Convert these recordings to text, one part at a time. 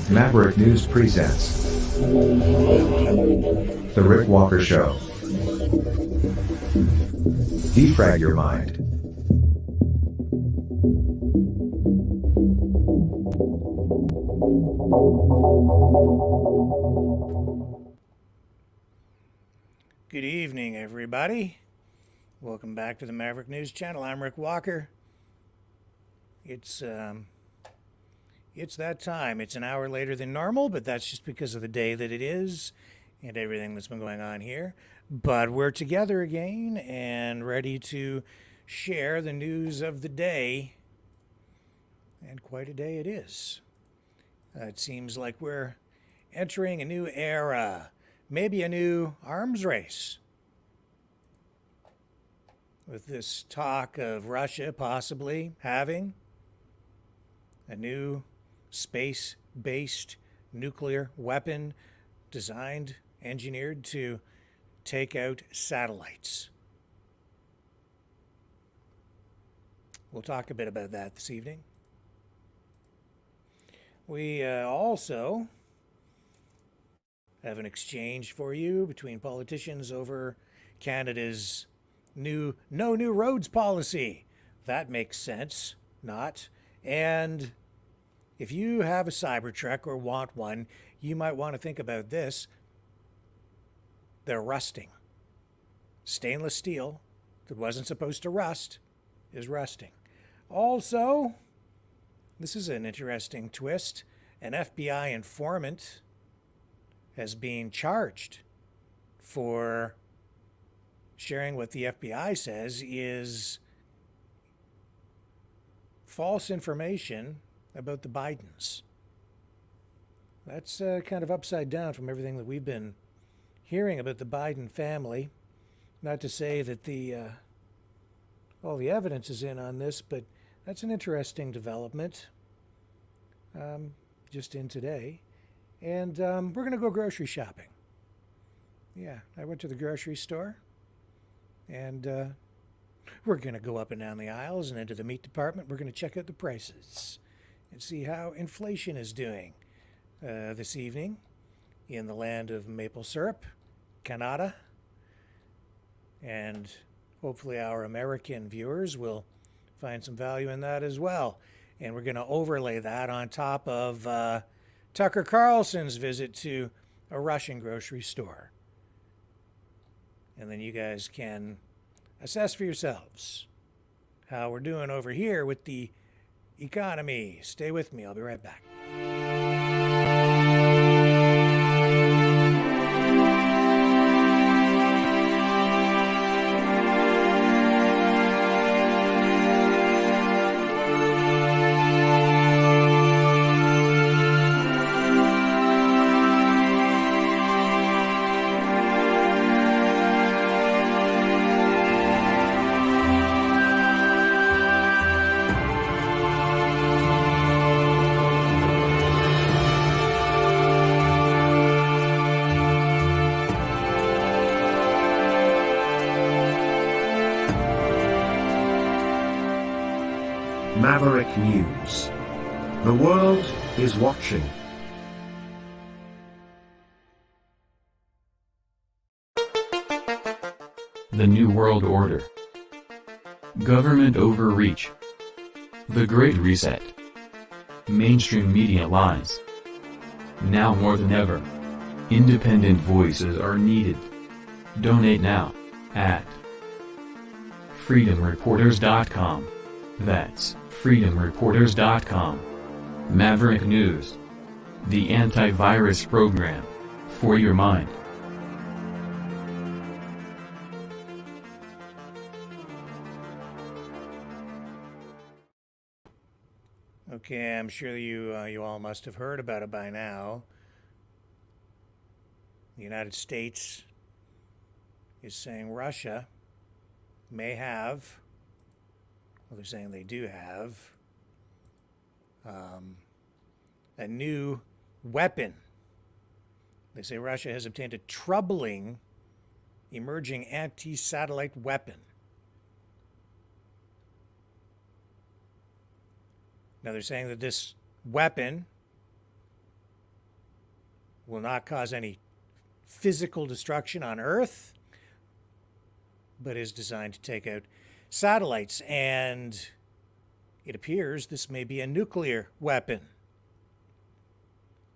Maverick News presents The Rick Walker Show. Defrag your mind. Good evening, everybody. Welcome back to the Maverick News Channel. I'm Rick Walker. It's that time. It's an hour later than normal, but that's just because of the day that it is and everything that's been going on here. But we're together again and ready to share the news of the day. And quite a day it is. It seems like we're entering a new era. Maybe a new arms race. With this talk of Russia possibly having a new space-based nuclear weapon designed, engineered to take out satellites. We'll talk a bit about that this evening. We also have an exchange for you between politicians over Canada's no new roads policy. That makes sense, not? And if you have a Cybertruck or want one, you might want to think about this. They're rusting. Stainless steel that wasn't supposed to rust is rusting. Also, this is an interesting twist. An FBI informant has been charged for sharing what the FBI says is false information about the Bidens. That's kind of upside down from everything that we've been hearing about the Biden family. Not to say that all the evidence is in on this, but that's an interesting development just in today. And we're going to go grocery shopping. Yeah, I went to the grocery store, and we're going to go up and down the aisles and into the meat department. We're going to check out the prices and see how inflation is doing this evening in the land of maple syrup, Canada. And hopefully our American viewers will find some value in that as well. And we're going to overlay that on top of Tucker Carlson's visit to a Russian grocery store. And then you guys can assess for yourselves how we're doing over here with the economy. Stay with me. I'll be right back. Maverick News. The world is watching. The New World Order. Government overreach. The Great Reset. Mainstream media lies. Now more than ever, independent voices are needed. Donate now at freedomreporters.com. That's freedomreporters.com. Maverick News. The antivirus program for your mind. Okay, I'm sure you all must have heard about it by now. The United States is saying Russia may have, well, they're saying they do have, a new weapon. They say Russia has obtained a troubling emerging anti-satellite weapon. Now they're saying that this weapon will not cause any physical destruction on Earth, but is designed to take out satellites. And it appears this may be a nuclear weapon.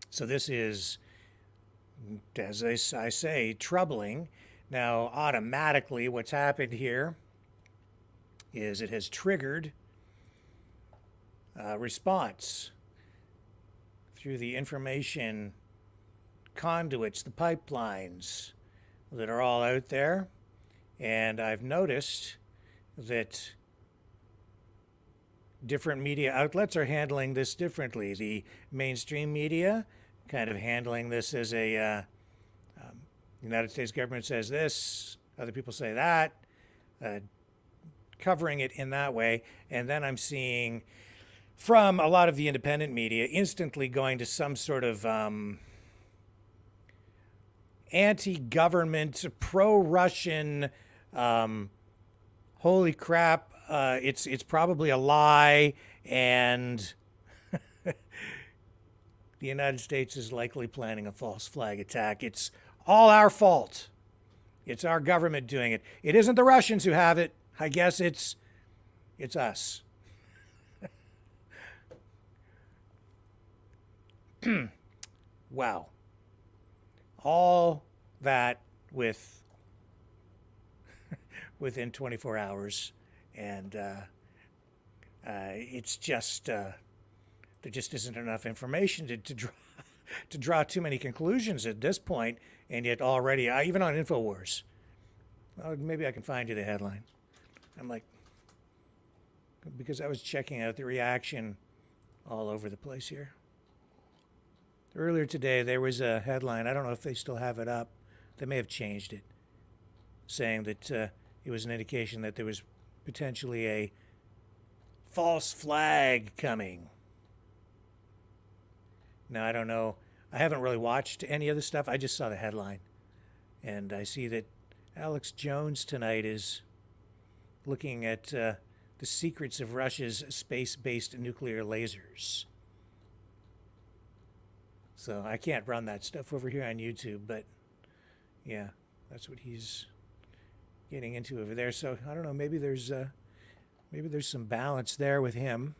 So this is, as I say, troubling. Now, automatically, what's happened here is it has triggered a response through the information conduits, the pipelines that are all out there. And I've noticed that different media outlets are handling this differently. The mainstream media kind of handling this as a United States government says this, other people say that, covering it in that way. And then I'm seeing from a lot of the independent media instantly going to some sort of anti-government, pro-Russian, holy crap, it's probably a lie, and the United States is likely planning a false flag attack. It's all our fault. It's our government doing it. It isn't the Russians who have it. I guess it's us. Wow. All that within 24 hours, and it's just there just isn't enough information to draw too many conclusions at this point. And yet already, even on InfoWars, maybe I can find you the headline. I'm like, because I was checking out the reaction all over the place here. Earlier today, there was a headline. I don't know if they still have it up. They may have changed it, saying that it was an indication that there was potentially a false flag coming. Now, I don't know. I haven't really watched any of the stuff. I just saw the headline. And I see that Alex Jones tonight is looking at the secrets of Russia's space-based nuclear lasers. So I can't run that stuff over here on YouTube, but yeah, that's what he's getting into over there. So I don't know, maybe there's some balance there with him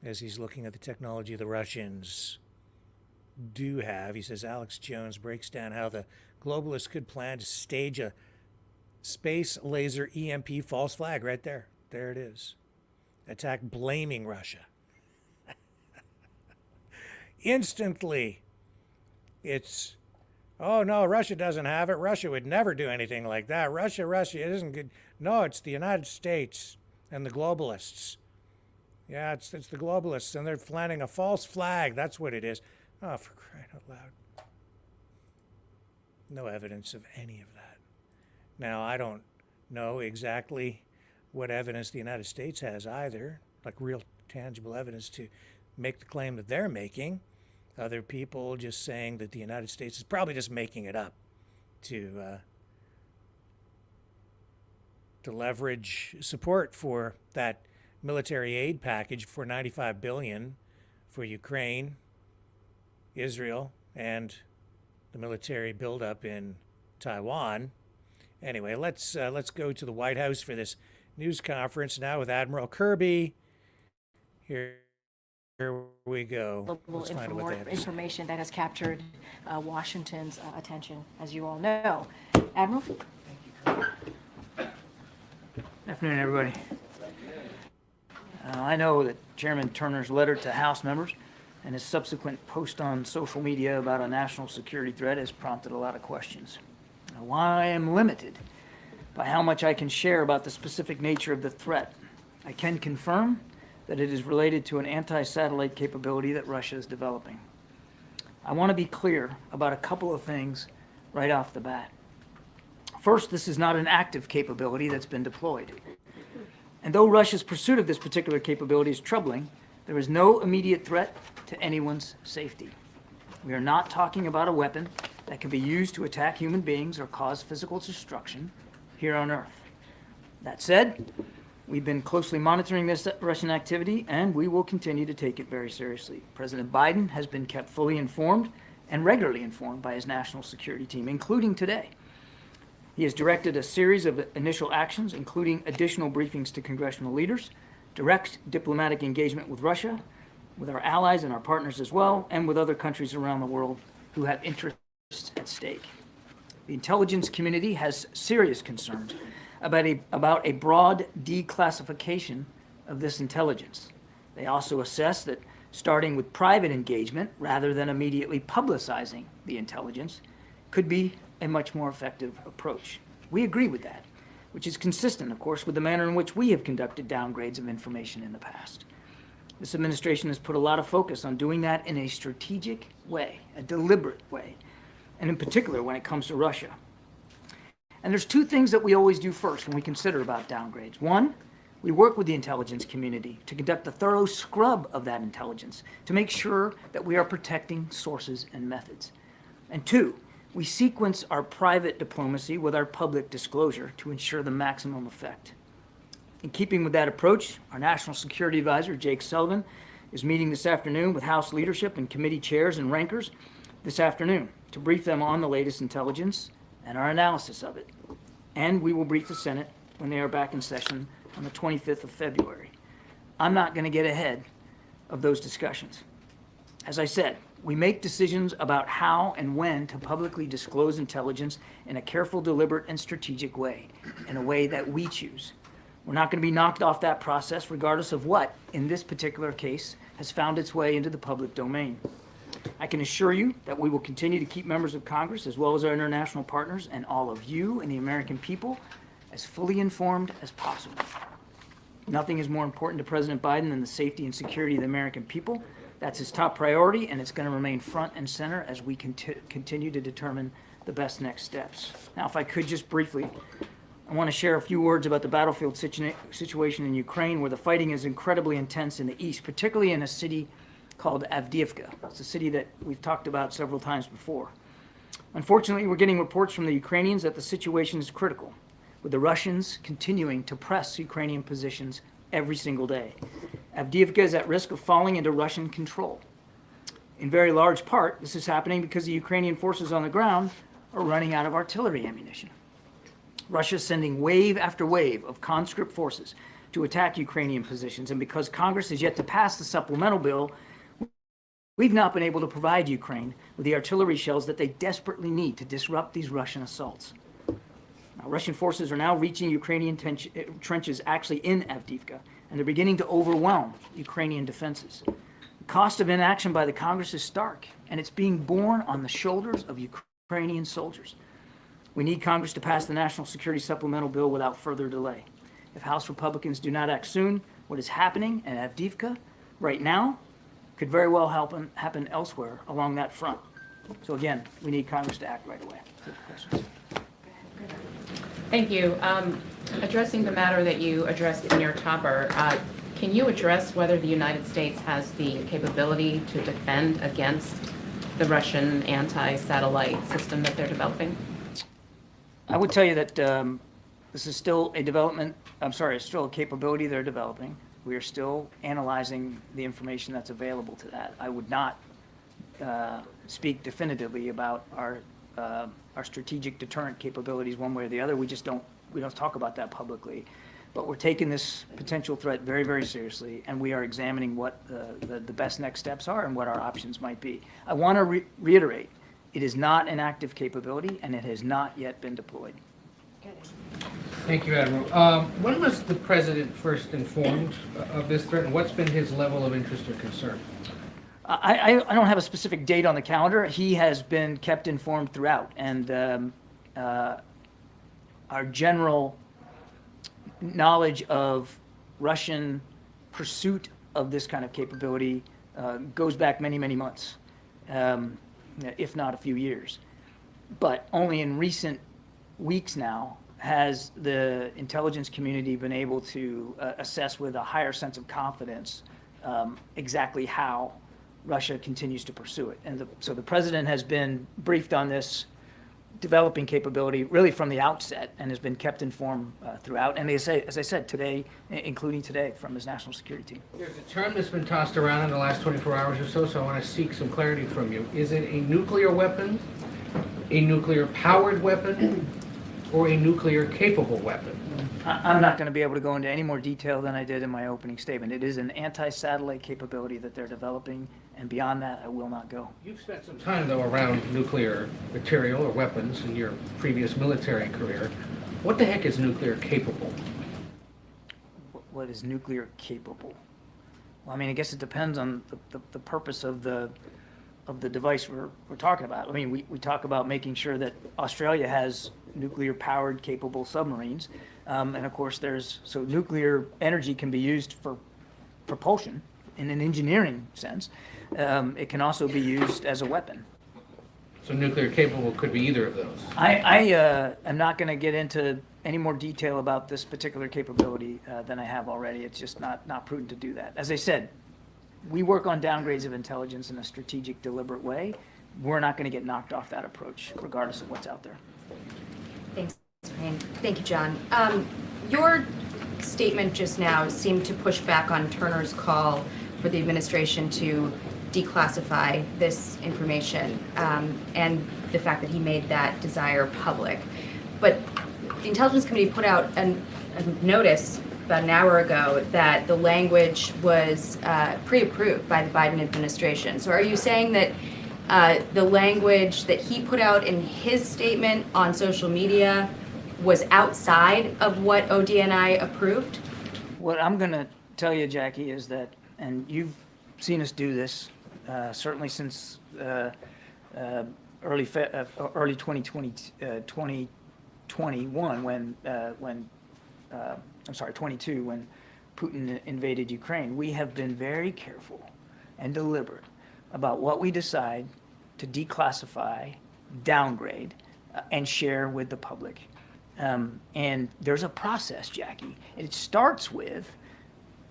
as he's looking at the technology the Russians do have. He says Alex Jones breaks down how the globalists could plan to stage a space laser EMP false flag right there. There it is. Attack blaming Russia. Instantly, it's, oh no, Russia doesn't have it. Russia would never do anything like that. Russia, it isn't good. No, it's the United States and the globalists. Yeah, it's the globalists, and they're planting a false flag. That's what it is. Oh, for crying out loud. No evidence of any of that. Now, I don't know exactly what evidence the United States has either, like real tangible evidence to make the claim that they're making. Other people just saying that the United States is probably just making it up to leverage support for that military aid package for $95 billion for Ukraine, Israel, and the military buildup in Taiwan. Anyway, let's go to the White House for this news conference now with Admiral Kirby. Here we go. Let's find out what they have to say. Information that has captured Washington's attention, as you all know. Admiral? Thank you. Good afternoon, everybody. I know that Chairman Turner's letter to House members and his subsequent post on social media about a national security threat has prompted a lot of questions. While I am limited by how much I can share about the specific nature of the threat, I can confirm that it is related to an anti-satellite capability that Russia is developing. I want to be clear about a couple of things right off the bat. First, this is not an active capability that's been deployed. And though Russia's pursuit of this particular capability is troubling, there is no immediate threat to anyone's safety. We are not talking about a weapon that can be used to attack human beings or cause physical destruction here on Earth. That said, we've been closely monitoring this Russian activity, and we will continue to take it very seriously. President Biden has been kept fully informed and regularly informed by his national security team, including today. He has directed a series of initial actions, including additional briefings to congressional leaders, direct diplomatic engagement with Russia, with our allies and our partners as well, and with other countries around the world who have interests at stake. The intelligence community has serious concerns about a broad declassification of this intelligence. They also assess that starting with private engagement rather than immediately publicizing the intelligence could be a much more effective approach. We agree with that, which is consistent, of course, with the manner in which we have conducted downgrades of information in the past. This administration has put a lot of focus on doing that in a strategic way, a deliberate way, and in particular when it comes to Russia. And there's two things that we always do first when we consider about downgrades. One, we work with the intelligence community to conduct a thorough scrub of that intelligence to make sure that we are protecting sources and methods. And two, we sequence our private diplomacy with our public disclosure to ensure the maximum effect. In keeping with that approach, our National Security Advisor, Jake Sullivan, is meeting this afternoon with House leadership and committee chairs and rankers this afternoon to brief them on the latest intelligence and our analysis of it. And we will brief the Senate when they are back in session on the 25th of February. I'm not going to get ahead of those discussions. As I said, we make decisions about how and when to publicly disclose intelligence in a careful, deliberate, and strategic way, in a way that we choose. We're not going to be knocked off that process regardless of what, in this particular case, has found its way into the public domain. I can assure you that we will continue to keep members of Congress, as well as our international partners, and all of you and the American people, as fully informed as possible. Nothing is more important to President Biden than the safety and security of the American people. That's his top priority, and it's going to remain front and center as we continue to determine the best next steps. Now, if I could just briefly, I want to share a few words about the battlefield situation in Ukraine, where the fighting is incredibly intense in the east, particularly in a city called Avdiivka. It's a city that we've talked about several times before. Unfortunately, we're getting reports from the Ukrainians that the situation is critical, with the Russians continuing to press Ukrainian positions every single day. Avdiivka is at risk of falling into Russian control. In very large part, this is happening because the Ukrainian forces on the ground are running out of artillery ammunition. Russia is sending wave after wave of conscript forces to attack Ukrainian positions, and because Congress has yet to pass the supplemental bill, we've not been able to provide Ukraine with the artillery shells that they desperately need to disrupt these Russian assaults. Now, Russian forces are now reaching Ukrainian trenches actually in Avdiivka, and they're beginning to overwhelm Ukrainian defenses. The cost of inaction by the Congress is stark, and it's being borne on the shoulders of Ukrainian soldiers. We need Congress to pass the National Security Supplemental Bill without further delay. If House Republicans do not act soon, what is happening in Avdiivka right now could very well happen elsewhere along that front. So again, we need Congress to act right away. Questions? Thank you. Addressing the matter that you addressed in your topper, can you address whether the United States has the capability to defend against the Russian anti-satellite system that they're developing? I would tell you that this is still it's still a capability they're developing. We are still analyzing the information that's available to that. I would not speak definitively about our strategic deterrent capabilities one way or the other. We don't talk about that publicly. But we're taking this potential threat very, very seriously, and we are examining what the best next steps are and what our options might be. I want to reiterate, it is not an active capability, and it has not yet been deployed. Thank you, Admiral. When was the President first informed of this threat, and what's been his level of interest or concern? I don't have a specific date on the calendar. He has been kept informed throughout, and our general knowledge of Russian pursuit of this kind of capability goes back many, many months, if not a few years. But only in recent weeks now has the intelligence community been able to assess with a higher sense of confidence exactly how Russia continues to pursue it. And so the president has been briefed on this developing capability really from the outset and has been kept informed throughout. And as I said, today, including today, from his national security team. There's a term that's been tossed around in the last 24 hours or so I want to seek some clarity from you. Is it a nuclear weapon, a nuclear-powered weapon, or a nuclear-capable weapon? I'm not going to be able to go into any more detail than I did in my opening statement. It is an anti-satellite capability that they're developing, and beyond that, I will not go. You've spent some time, though, around nuclear material or weapons in your previous military career. What the heck is nuclear capable? What is nuclear capable? Well, I mean, I guess it depends on the purpose of the device we're talking about. I mean, we talk about making sure that Australia has nuclear-powered capable submarines. And of course, so nuclear energy can be used for propulsion in an engineering sense. It can also be used as a weapon. So nuclear capable could be either of those. I am not going to get into any more detail about this particular capability than I have already. It's just not prudent to do that. As I said, we work on downgrades of intelligence in a strategic, deliberate way. We're not going to get knocked off that approach, regardless of what's out there. Thanks, Wayne. Thank you, John. Your statement just now seemed to push back on Turner's call for the administration to declassify this information and the fact that he made that desire public. But the Intelligence Committee put out a notice about an hour ago that the language was pre-approved by the Biden administration. So are you saying that the language that he put out in his statement on social media was outside of what ODNI approved? What I'm going to tell you, Jackie, is that, and you've seen us do this, certainly since early 2021 22, when Putin invaded Ukraine. We have been very careful and deliberate about what we decide to declassify, downgrade, and share with the public. And there's a process, Jackie. It starts with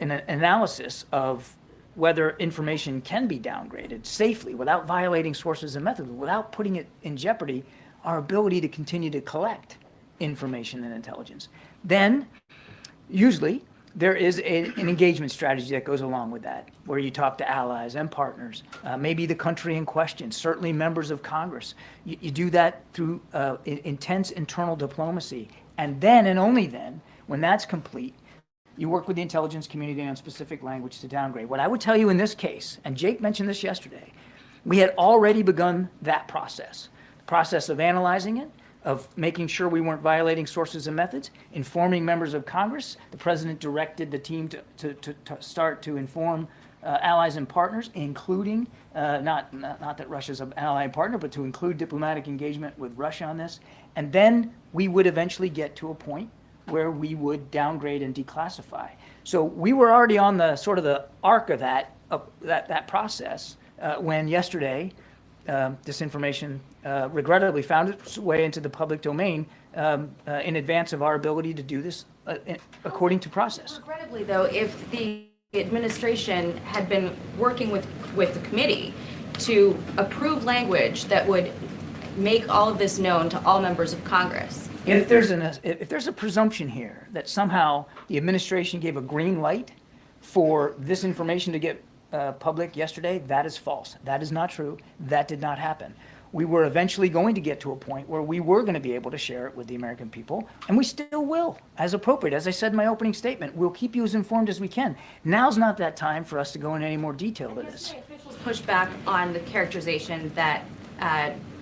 an analysis of whether information can be downgraded safely without violating sources and methods, without putting it in jeopardy our ability to continue to collect information and intelligence. Then, usually, there is an engagement strategy that goes along with that, where you talk to allies and partners, maybe the country in question, certainly members of Congress. You do that through intense internal diplomacy. And then, and only then, when that's complete, you work with the intelligence community on specific language to downgrade. What I would tell you in this case, and Jake mentioned this yesterday, we had already begun that process. The process of analyzing it, of making sure we weren't violating sources and methods, informing members of Congress. The president directed the team to start to inform allies and partners, including, not that Russia's an ally and partner, but to include diplomatic engagement with Russia on this. And then we would eventually get to a point where we would downgrade and declassify. So we were already on the sort of the arc of that process when yesterday this information regrettably found its way into the public domain in advance of our ability to do this according to process. Regrettably, though, if the administration had been working with the committee to approve language that would make all of this known to all members of Congress. If there's a presumption here that somehow the administration gave a green light for this information to get public yesterday, that is false. That is not true. That did not happen. We were eventually going to get to a point where we were going to be able to share it with the American people, and we still will, as appropriate. As I said in my opening statement, we'll keep you as informed as we can. Now's not that time for us to go into any more detail to this. Yesterday, officials pushed back on the characterization that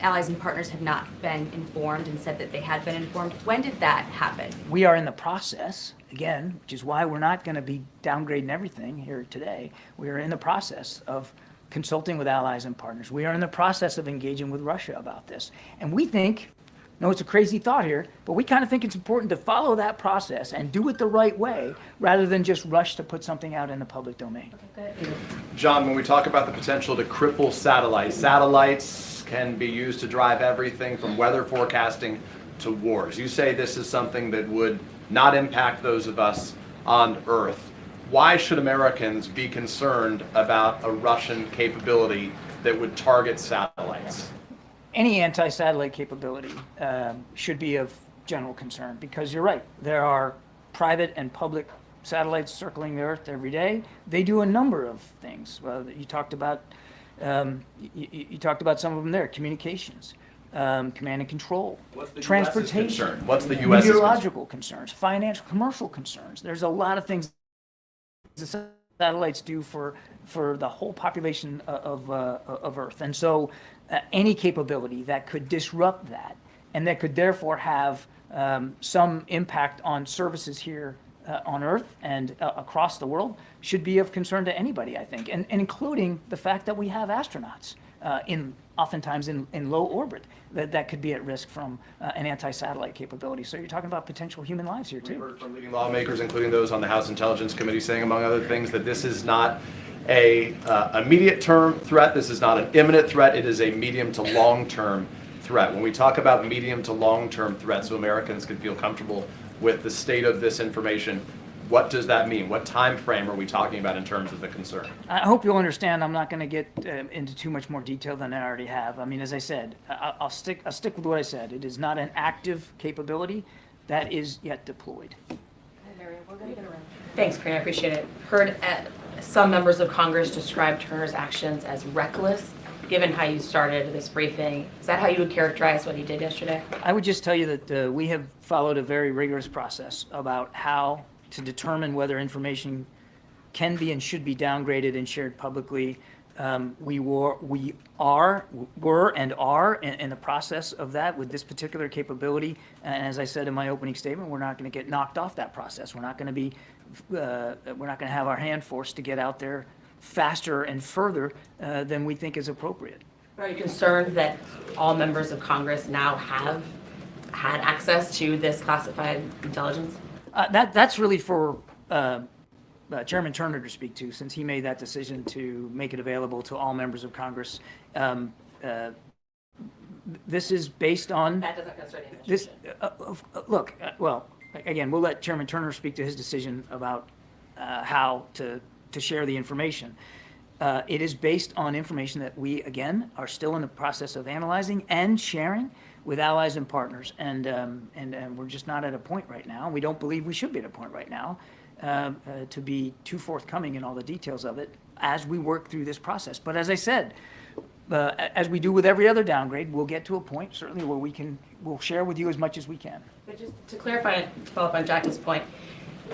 allies and partners had not been informed and said that they had been informed. When did that happen? We are in the process, again, which is why we're not going to be downgrading everything here today. We are in the process of consulting with allies and partners. We are in the process of engaging with Russia about this. And we think, I know it's a crazy thought here, but we kind of think it's important to follow that process and do it the right way rather than just rush to put something out in the public domain. Okay, good. John, when we talk about the potential to cripple satellites can be used to drive everything from weather forecasting to wars. You say this is something that would not impact those of us on Earth. Why should Americans be concerned about a Russian capability that would target satellites? any anti-satellite capability should be of general concern, because you're right, there are private and public satellites circling the Earth every day. They do a number of things. Well, you talked about you talked about some of them there: communications, command and control, transportation, What's the U.S.'s meteorological concerns, financial, commercial concerns. There's a lot of things the satellites do for the whole population of Earth, and so any capability that could disrupt that, and that could therefore have some impact on services here on Earth and across the world, should be of concern to anybody, I think, and including the fact that we have astronauts oftentimes in low orbit that could be at risk from an anti-satellite capability. So you're talking about potential human lives here too. We heard from leading lawmakers, including those on the House Intelligence Committee, saying, among other things, that this is not a immediate term threat. This is not an imminent threat. It is a medium to long term threat. When we talk about medium to long term threats, so Americans can feel comfortable with the state of this information, what does that mean? What time frame are we talking about in terms of the concern? I hope you'll understand I'm not going to get into too much more detail than I already have. I mean, as I said, I'll stick with what I said. It is not an active capability that is yet deployed. Thanks, Crane, I appreciate it. Heard some members of Congress describe Turner's actions as reckless. Given how you started this briefing, is that how you would characterize what he did yesterday? I would just tell you that we have followed a very rigorous process about how to determine whether information can be and should be downgraded and shared publicly. We were and are in the process of that with this particular capability. And as I said in my opening statement, we're not going to get knocked off that process. We're not going to have our hand forced to get out there faster and further than we think is appropriate. Are you concerned that all members of Congress now have had access to this classified intelligence? That's really for Chairman Turner to speak to, since he made that decision to make it available to all members of Congress. This is based on... That doesn't concern the administration. Look, well, again, we'll let Chairman Turner speak to his decision about how to share the information. It is based on information that we, again, are still in the process of analyzing and sharing with allies and partners, and we're just not at a point right now. We don't believe we should be at a point right now to be too forthcoming in all the details of it as we work through this process. But as I said, as we do with every other downgrade, we'll get to a point certainly where we'll share with you as much as we can. But just to clarify and to follow up on Jackie's point,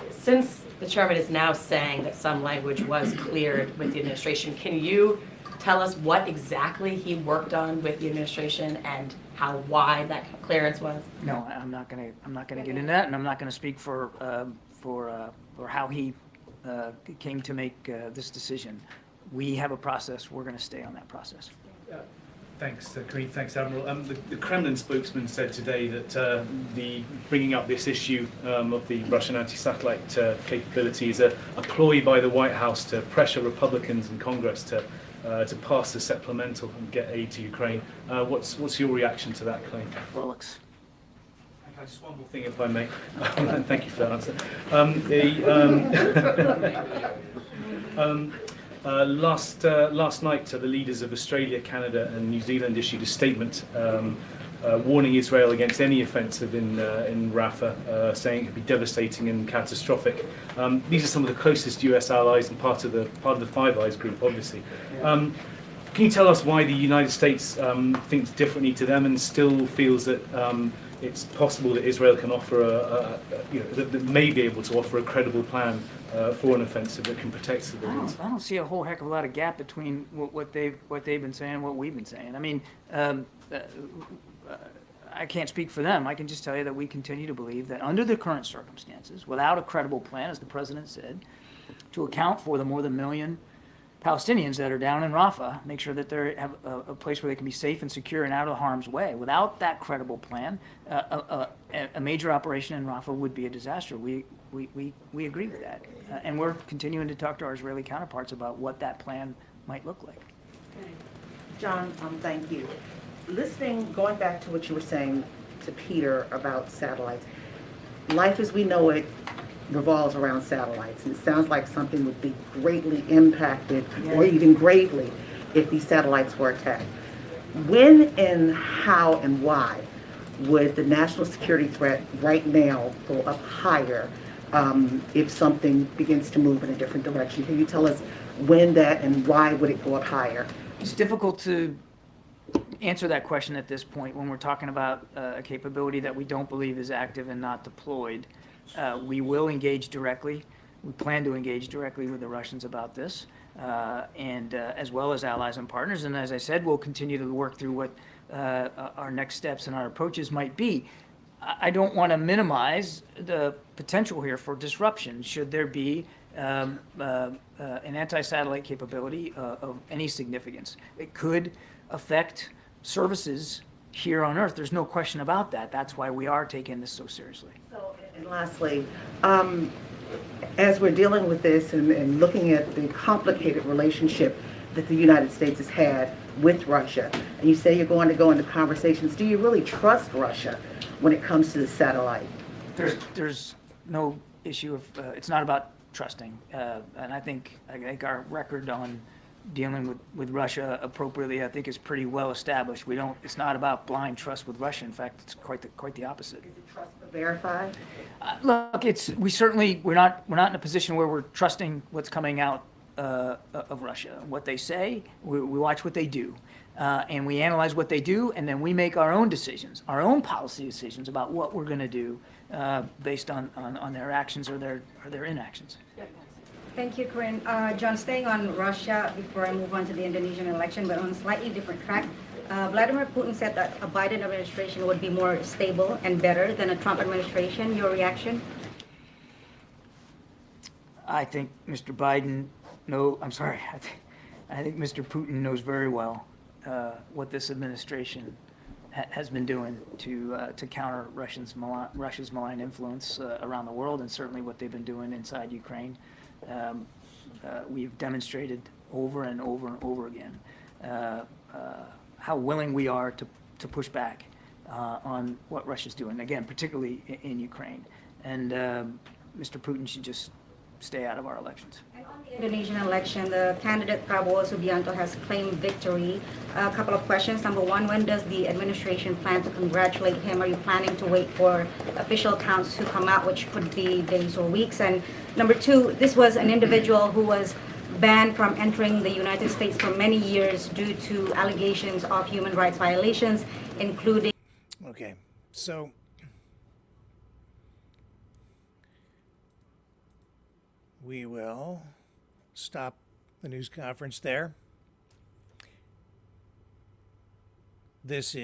since the chairman is now saying that some language was cleared with the administration, can you tell us what exactly he worked on with the administration and how wide that clearance was? No, I'm not going to get into that, and I'm not going to speak for how he came to make this decision. We have a process. We're going to stay on that process. Thanks, Kareem. Thanks, Admiral. The Kremlin spokesman said today that the bringing up this issue of the Russian anti-satellite capability is a ploy by the White House to pressure Republicans in Congress to pass the supplemental and get aid to Ukraine. What's your reaction to that claim? Bollocks. Just one more thing, if I may. Thank you for that answer. Last night, the leaders of Australia, Canada, and New Zealand issued a statement warning Israel against any offensive in Rafah, saying it could be devastating and catastrophic. These are some of the closest U.S. allies and part of the Five Eyes group, obviously. Can you tell us why the United States thinks differently to them and still feels that it's possible that Israel can offer that may be able to offer a credible plan for an offensive that can protect civilians? I don't see a whole heck of a lot of gap between what they've been saying and what we've been saying. I mean, I can't speak for them. I can just tell you that we continue to believe that under the current circumstances, without a credible plan, as the president said, to account for the more than 1 million Palestinians that are down in Rafah, make sure that they have a place where they can be safe and secure and out of harm's way. Without that credible plan, a major operation in Rafah would be a disaster. We agree with that. And we're continuing to talk to our Israeli counterparts about what that plan might look like. John, thank you. Going back to what you were saying to Peter about satellites, life as we know it revolves around satellites. And it sounds like something would be greatly impacted or even gravely if these satellites were attacked. When and how and why would the national security threat right now go up higher if something begins to move in a different direction? Can you tell us when that and why would it go up higher? It's difficult to answer that question at this point when we're talking about a capability that we don't believe is active and not deployed. We will engage directly. We plan to engage directly with the Russians about this, and as well as allies and partners. And as I said, we'll continue to work through what our next steps and our approaches might be. I don't want to minimize the potential here for disruption should there be an anti-satellite capability of any significance. It could affect services here on Earth. There's no question about that. That's why we are taking this so seriously. So, and lastly, as we're dealing with this and looking at the complicated relationship that the United States has had with Russia, and you say you're going to go into conversations, do you really trust Russia when it comes to the satellite? There's no issue of, it's not about trusting. And I think our record on dealing with Russia appropriately, I think, is pretty well established. It's not about blind trust with Russia. In fact, it's quite the opposite. Is it trust but verify? Look, we're not in a position where we're trusting what's coming out of Russia. What they say, we watch what they do, and we analyze what they do, and then we make our own decisions, our own policy decisions about what we're going to do based on their actions or their inactions. Thank you, Corinne. John, staying on Russia before I move on to the Indonesian election, but on a slightly different track. Vladimir Putin said that a Biden administration would be more stable and better than a Trump administration. Your reaction? I think Mr. Biden, I think Mr. Putin knows very well what this administration has been doing to counter Russia's malign influence around the world, and certainly what they've been doing inside Ukraine. We've demonstrated over and over and over again how willing we are to push back on what Russia's doing, again, particularly in Ukraine. And Mr. Putin should just stay out of our elections. And on the Indonesian election, the candidate Prabowo Subianto has claimed victory. A couple of questions. Number one, when does the administration plan to congratulate him? Are you planning to wait for official counts to come out, which could be days or weeks? And number two, this was an individual who was banned from entering the United States for many years due to allegations of human rights violations, including... Okay, so we will stop the news conference there. It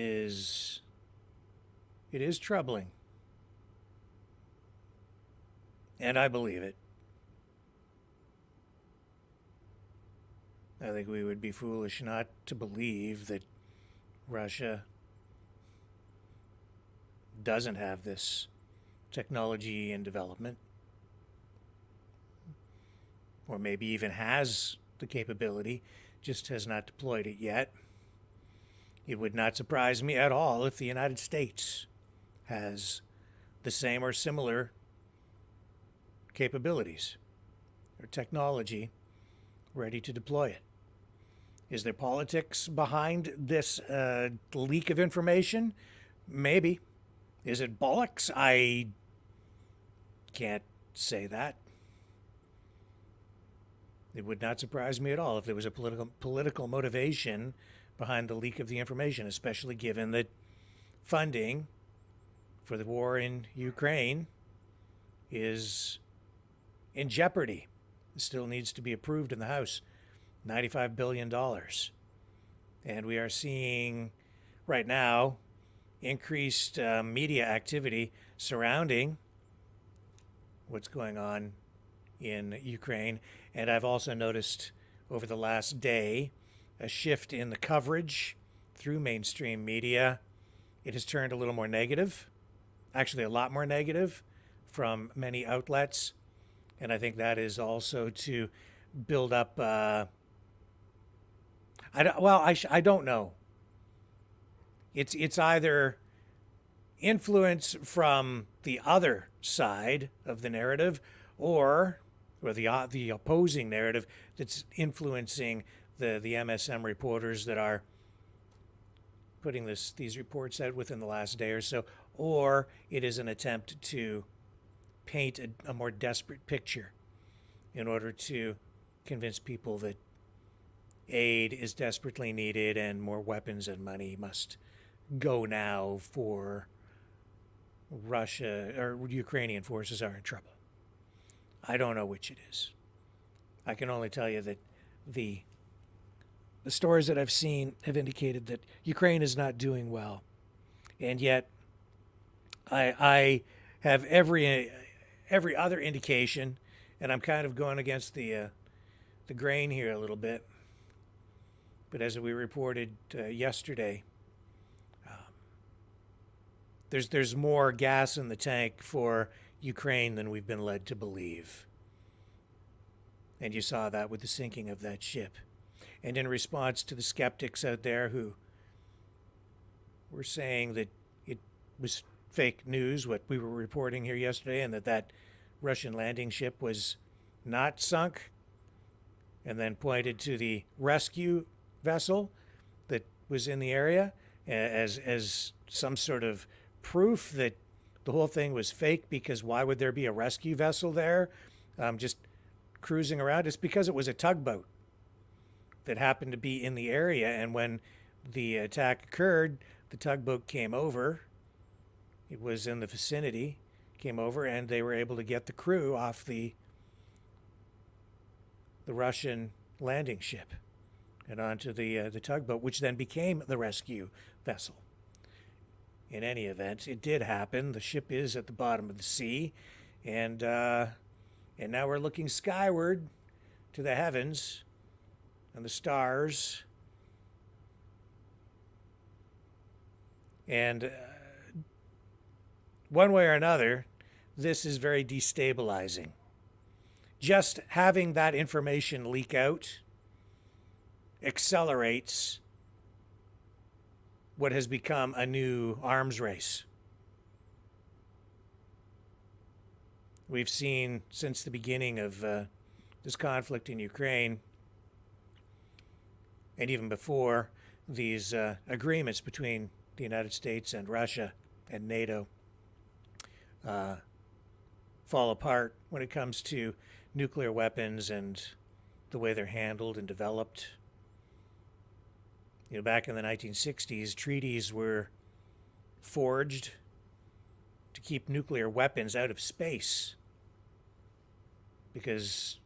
is troubling. And I believe it. I think we would be foolish not to believe that Russia doesn't have this technology in development, or maybe even has the capability, just has not deployed it yet. It would not surprise me at all if the United States has the same or similar capabilities or technology ready to deploy it. Is there politics behind this leak of information? Maybe. Is it bollocks? I can't say that. It would not surprise me at all if there was a political motivation behind the leak of the information, especially given that funding for the war in Ukraine is in jeopardy. It still needs to be approved in the House. $95 billion. And we are seeing right now increased media activity surrounding what's going on in Ukraine. And I've also noticed over the last day a shift in the coverage through mainstream media. It has turned a little more negative, actually a lot more negative from many outlets. And I think that is also to build up, I don't know. It's either influence from the other side of the narrative or the opposing narrative that's influencing the MSM reporters that are putting these reports out within the last day or so, or it is an attempt to paint a more desperate picture in order to convince people that aid is desperately needed and more weapons and money must go now, for Russia or Ukrainian forces are in trouble. I don't know which it is. I can only tell you that the stories that I've seen have indicated that Ukraine is not doing well, and yet I have every other indication, and I'm kind of going against the grain here a little bit. But as we reported yesterday, there's more gas in the tank for Ukraine than we've been led to believe. And you saw that with the sinking of that ship. And in response to the skeptics out there who were saying that it was fake news, what we were reporting here yesterday, and that Russian landing ship was not sunk, and then pointed to the rescue vessel that was in the area as some sort of proof that the whole thing was fake, because why would there be a rescue vessel there just cruising around? It's because it was a tugboat that happened to be in the area, and when the attack occurred, the tugboat came over. It was in the vicinity, came over, and they were able to get the crew off the Russian landing ship and onto the tugboat, which then became the rescue vessel. In any event, it did happen. The ship is at the bottom of the sea, and now we're looking skyward to the heavens and the stars, and one way or another, this is very destabilizing. Just having that information leak out accelerates what has become a new arms race. We've seen since the beginning of this conflict in Ukraine, and even before, these agreements between the United States and Russia and NATO fall apart when it comes to nuclear weapons and the way they're handled and developed. You know, back in the 1960s, treaties were forged to keep nuclear weapons out of space, because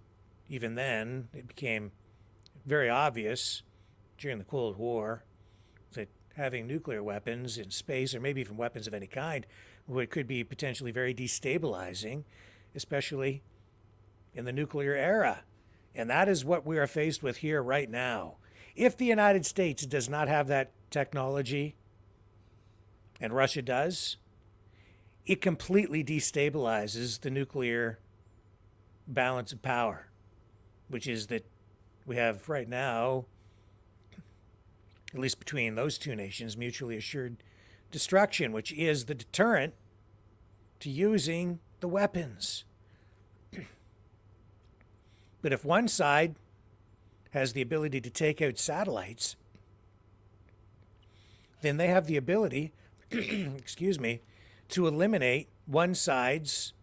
even then it became very obvious during the Cold War that having nuclear weapons in space, or maybe even weapons of any kind, could be potentially very destabilizing, especially in the nuclear era. And that is what we are faced with here right now. If the United States does not have that technology, and Russia does, it completely destabilizes the nuclear balance of power, which is that we have right now, at least between those two nations, mutually assured destruction, which is the deterrent to using the weapons. But if one side has the ability to take out satellites, then they have the ability, excuse me, to eliminate one side's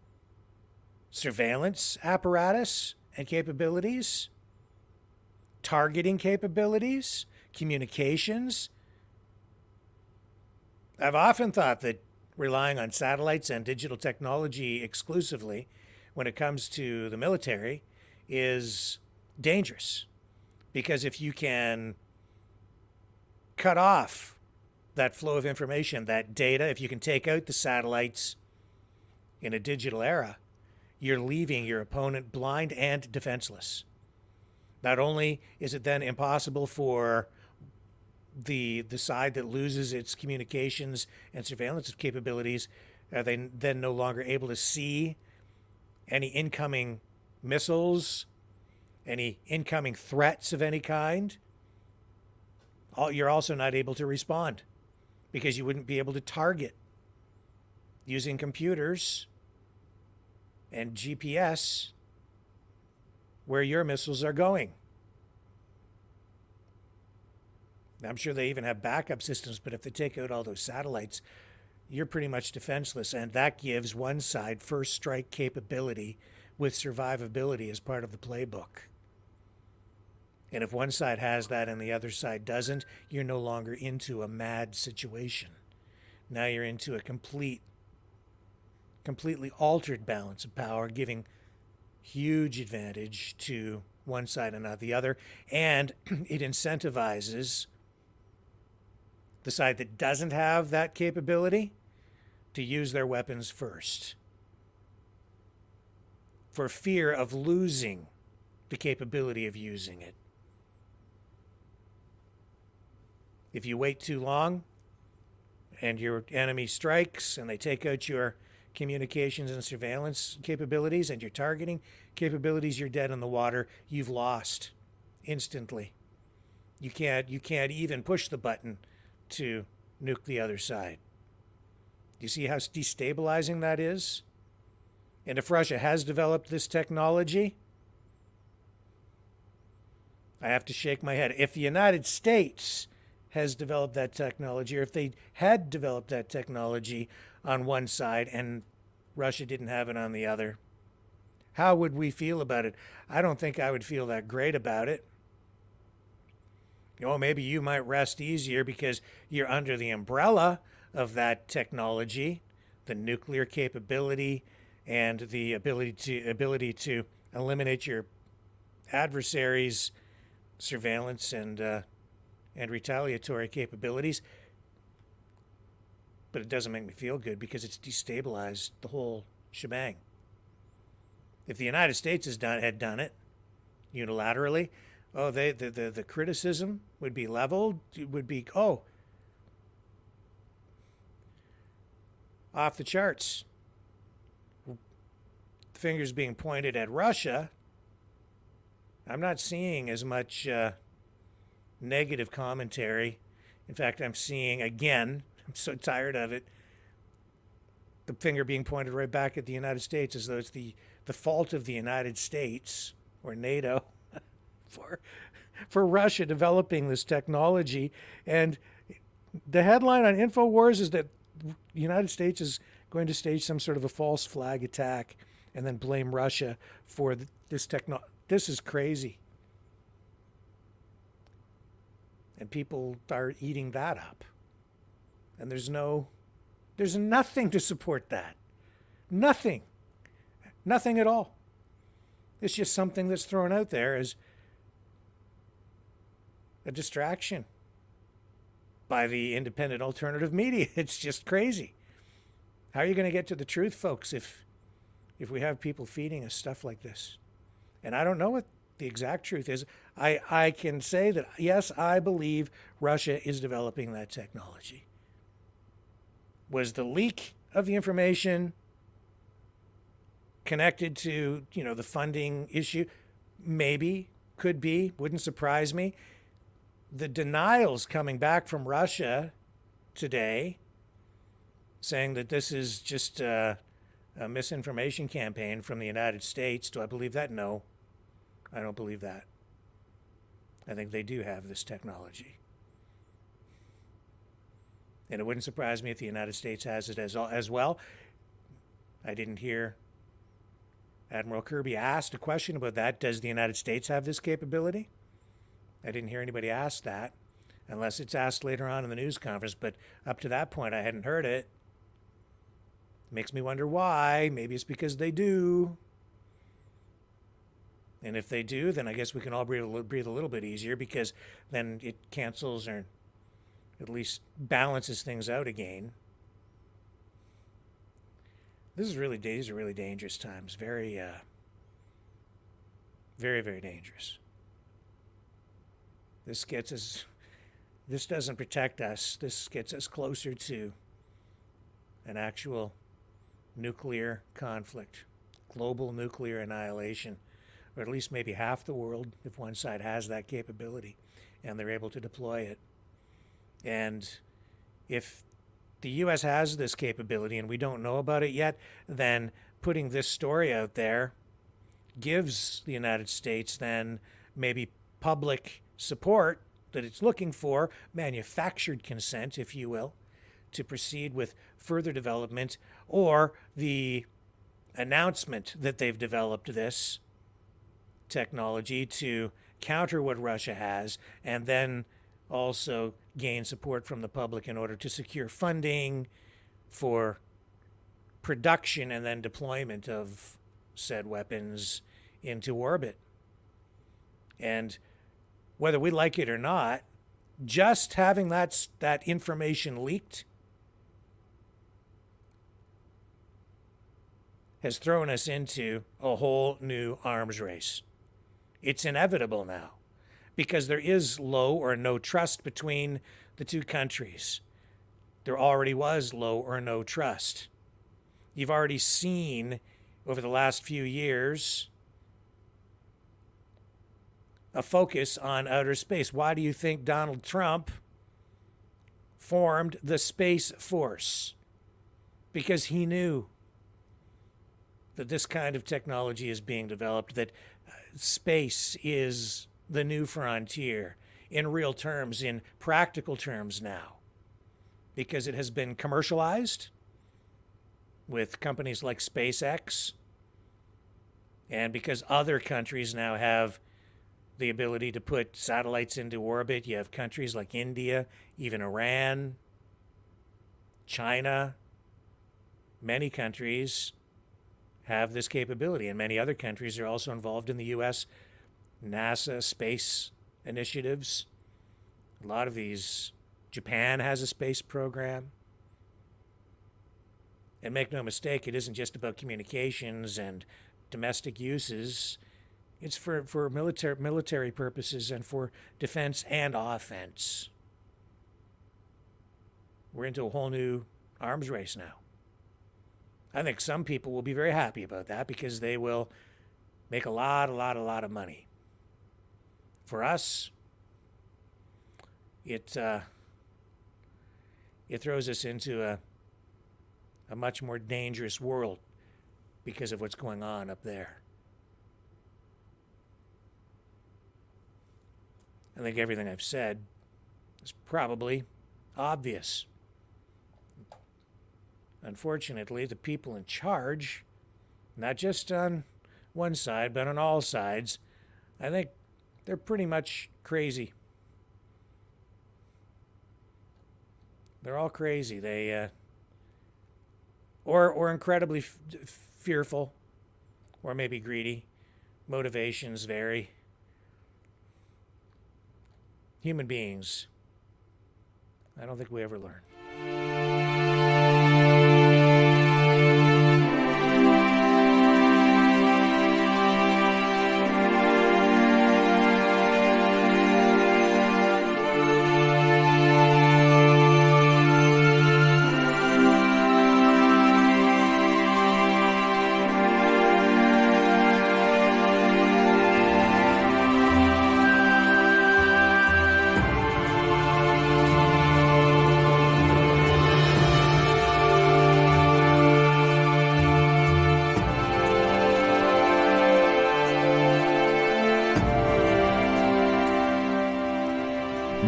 surveillance apparatus and capabilities, targeting capabilities, communications. I've often thought that relying on satellites and digital technology exclusively when it comes to the military is dangerous, because if you can cut off that flow of information, that data, if you can take out the satellites in a digital era, you're leaving your opponent blind and defenseless. Not only is it then impossible for the side that loses its communications and surveillance capabilities, are they then no longer able to see any incoming missiles, any incoming threats of any kind. You're also not able to respond, because you wouldn't be able to target using computers and GPS where your missiles are going. I'm sure they even have backup systems, but if they take out all those satellites, you're pretty much defenseless. And that gives one side first strike capability with survivability as part of the playbook. And if one side has that and the other side doesn't, you're no longer into a mad situation. Now you're into a completely altered balance of power, giving huge advantage to one side and not the other. And it incentivizes the side that doesn't have that capability to use their weapons first, for fear of losing the capability of using it. If you wait too long and your enemy strikes and they take out your communications and surveillance capabilities and your targeting capabilities, you're dead in the water. You've lost instantly. You can't even push the button to nuke the other side. Do you see how destabilizing that is? And if Russia has developed this technology, I have to shake my head. If the United States has developed that technology, or if they had developed that technology on one side and Russia didn't have it on the other, how would we feel about it? I don't think I would feel that great about it. Maybe you might rest easier because you're under the umbrella of technology, the nuclear capability, and the ability to eliminate your adversaries' surveillance and retaliatory capabilities. But it doesn't make me feel good because it's destabilized the whole shebang. If the United States had done it unilaterally, the criticism would be leveled. It would be, off the charts. Fingers being pointed at Russia. I'm not seeing as much negative commentary. In fact, I'm seeing, again, I'm so tired of it, the finger being pointed right back at the United States, as though it's the fault of the United States or NATO for Russia developing this technology. And the headline on InfoWars is that the United States is going to stage some sort of a false flag attack and then blame Russia for this technology. This is crazy. And people are eating that up. And there's nothing to support that. Nothing. Nothing at all. It's just something that's thrown out there as a distraction by the independent alternative media. It's just crazy. How are you going to get to the truth, folks, if we have people feeding us stuff like this? And I don't know what the exact truth is. I can say that, yes, I believe Russia is developing that technology. Was the leak of the information connected to, the funding issue? Maybe, could be, wouldn't surprise me. The denials coming back from Russia today, saying that this is just a misinformation campaign from the United States. Do I believe that? No, I don't believe that. I think they do have this technology. And it wouldn't surprise me if the United States has it as well. I didn't hear Admiral Kirby asked a question about that. Does the United States have this capability? I didn't hear anybody ask that, unless it's asked later on in the news conference. But up to that point, I hadn't heard it. Makes me wonder why. Maybe it's because they do. And if they do, then I guess we can all breathe a little bit easier, because then it cancels or at least balances things out again. These are really dangerous times. Very, very dangerous. This doesn't protect us. This gets us closer to an actual nuclear conflict, global nuclear annihilation, or at least maybe half the world if one side has that capability and they're able to deploy it. And if the U.S. has this capability and we don't know about it yet, then putting this story out there gives the United States then maybe public support that it's looking for, manufactured consent, if you will, to proceed with further development, or the announcement that they've developed this technology to counter what Russia has, and then also gain support from the public in order to secure funding for production and then deployment of said weapons into orbit. And whether we like it or not, just having that information leaked has thrown us into a whole new arms race. It's inevitable now, because there is low or no trust between the two countries. There already was low or no trust. You've already seen over the last few years a focus on outer space. Why do you think Donald Trump formed the Space Force? Because he knew that this kind of technology is being developed, that space is the new frontier in real terms, in practical terms now, because it has been commercialized with companies like SpaceX, and because other countries now have the ability to put satellites into orbit. You have countries like India, even Iran, China. Many countries have this capability, and many other countries are also involved in the U.S. NASA space initiatives. A lot of these, Japan has a space program. And make no mistake, it isn't just about communications and domestic uses. It's for military purposes and for defense and offense. We're into a whole new arms race now. I think some people will be very happy about that because they will make a lot of money. For us, it throws us into a much more dangerous world because of what's going on up there. I think everything I've said is probably obvious. Unfortunately, the people in charge, not just on one side, but on all sides, I think they're pretty much crazy. They're all crazy. They or incredibly fearful, or maybe greedy. Motivations vary. Human beings, I don't think we ever learn.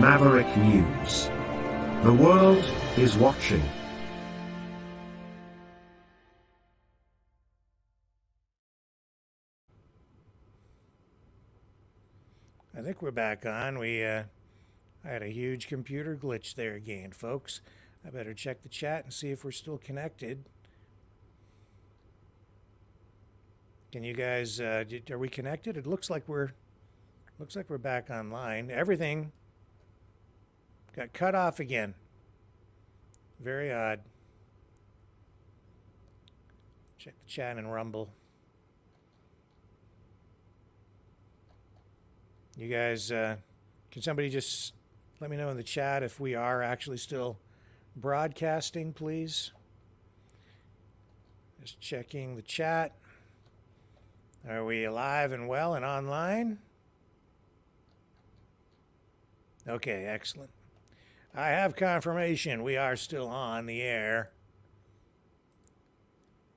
Maverick News. The world is watching. I think we're back on. I had a huge computer glitch there again, folks. I better check the chat and see if we're still connected. Can you guys, are we connected? It looks like we're back online. Everything got cut off again. Very odd. Check the chat and Rumble. You guys, can somebody just let me know in the chat if we are actually still broadcasting, please? Just checking the chat. Are we alive and well and online? Okay, excellent. I have confirmation we are still on the air.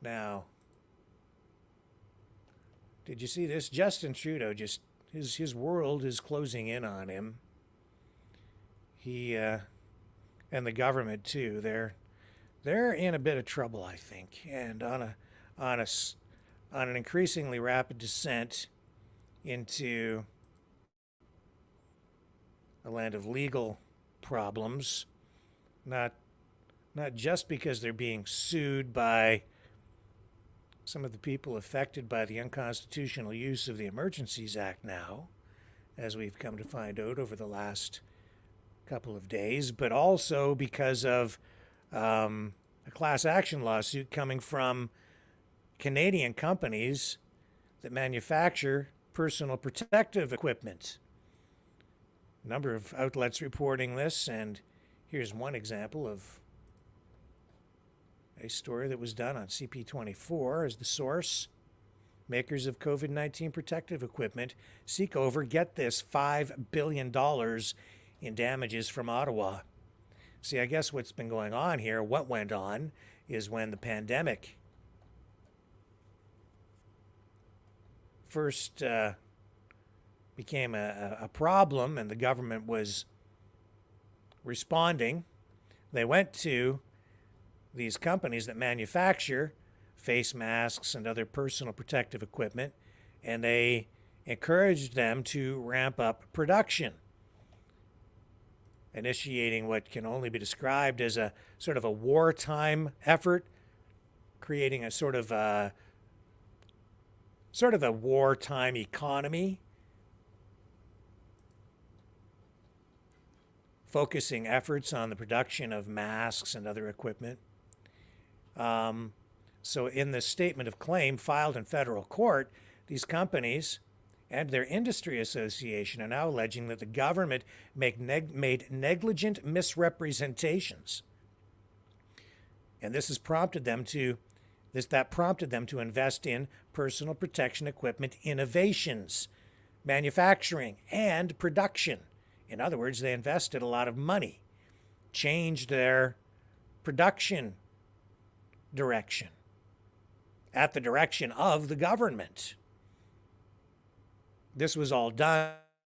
Now, did you see this? Justin Trudeau just, his world is closing in on him. he and the government too, they're in a bit of trouble, I think, and on an increasingly rapid descent into a land of legal problems, not just because they're being sued by some of the people affected by the unconstitutional use of the Emergencies Act now, as we've come to find out over the last couple of days, but also because of a class action lawsuit coming from Canadian companies that manufacture personal protective equipment. A number of outlets reporting this, and here's one example of a story that was done on CP24 as the source. Makers of COVID-19 protective equipment seek over, get this, $5 billion in damages from Ottawa. See, I guess what's been going on here, what went on, is when the pandemic first became a problem and the government was responding, they went to these companies that manufacture face masks and other personal protective equipment, and they encouraged them to ramp up production, initiating what can only be described as a sort of a wartime effort, creating a sort of a wartime economy, focusing efforts on the production of masks and other equipment. So in this statement of claim filed in federal court, these companies and their industry association are now alleging that the government made negligent misrepresentations. And this has prompted them to invest in personal protection equipment innovations, manufacturing, and production. In other words, they invested a lot of money, changed their production direction at the direction of the government. This was all done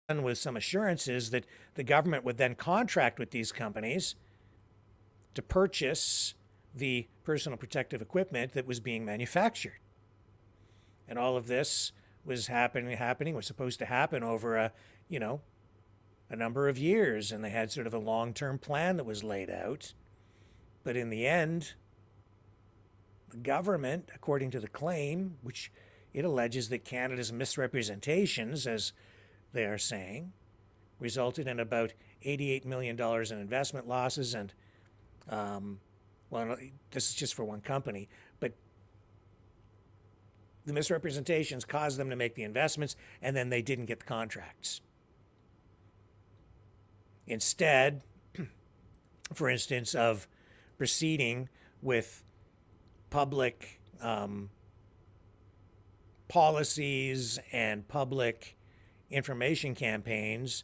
with some assurances that the government would then contract with these companies to purchase the personal protective equipment that was being manufactured. And all of this was was supposed to happen over a number of years, and they had sort of a long-term plan that was laid out. But in the end, the government, according to the claim, which it alleges that Canada's misrepresentations, as they are saying, resulted in about $88 million in investment losses. And, well, this is just for one company, but the misrepresentations caused them to make the investments, and then they didn't get the contracts. Instead, for instance, of proceeding with public policies and public information campaigns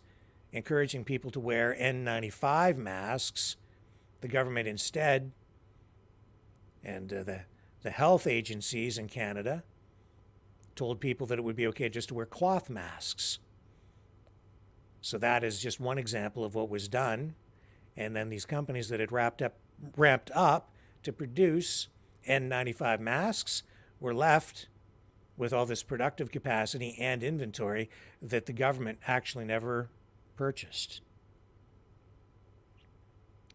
encouraging people to wear N95 masks, the government instead, and the health agencies in Canada, told people that it would be okay just to wear cloth masks. So that is just one example of what was done. And then these companies that had ramped up to produce N95 masks were left with all this productive capacity and inventory that the government actually never purchased.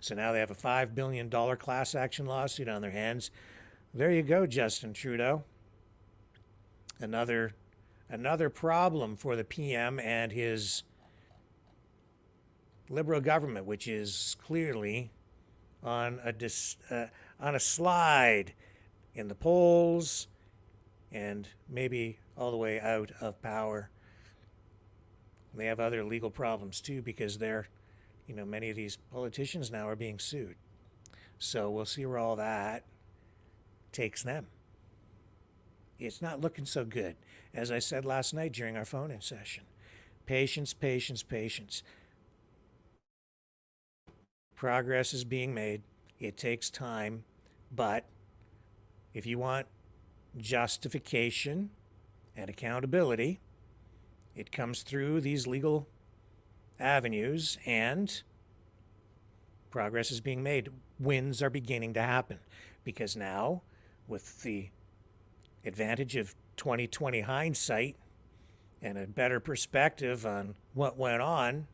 So now they have a $5 billion class action lawsuit on their hands. There you go, Justin Trudeau. Another problem for the PM and his Liberal government, which is clearly on a slide in the polls and maybe all the way out of power. They have other legal problems too, because many of these politicians now are being sued. So we'll see where all that takes them. It's not looking so good. As I said last night during our phone-in session, patience, patience, patience. Progress is being made. It takes time, but if you want justification and accountability, it comes through these legal avenues, and Progress is being made. Wins are beginning to happen because now, with the advantage of 2020 hindsight and a better perspective on what went on,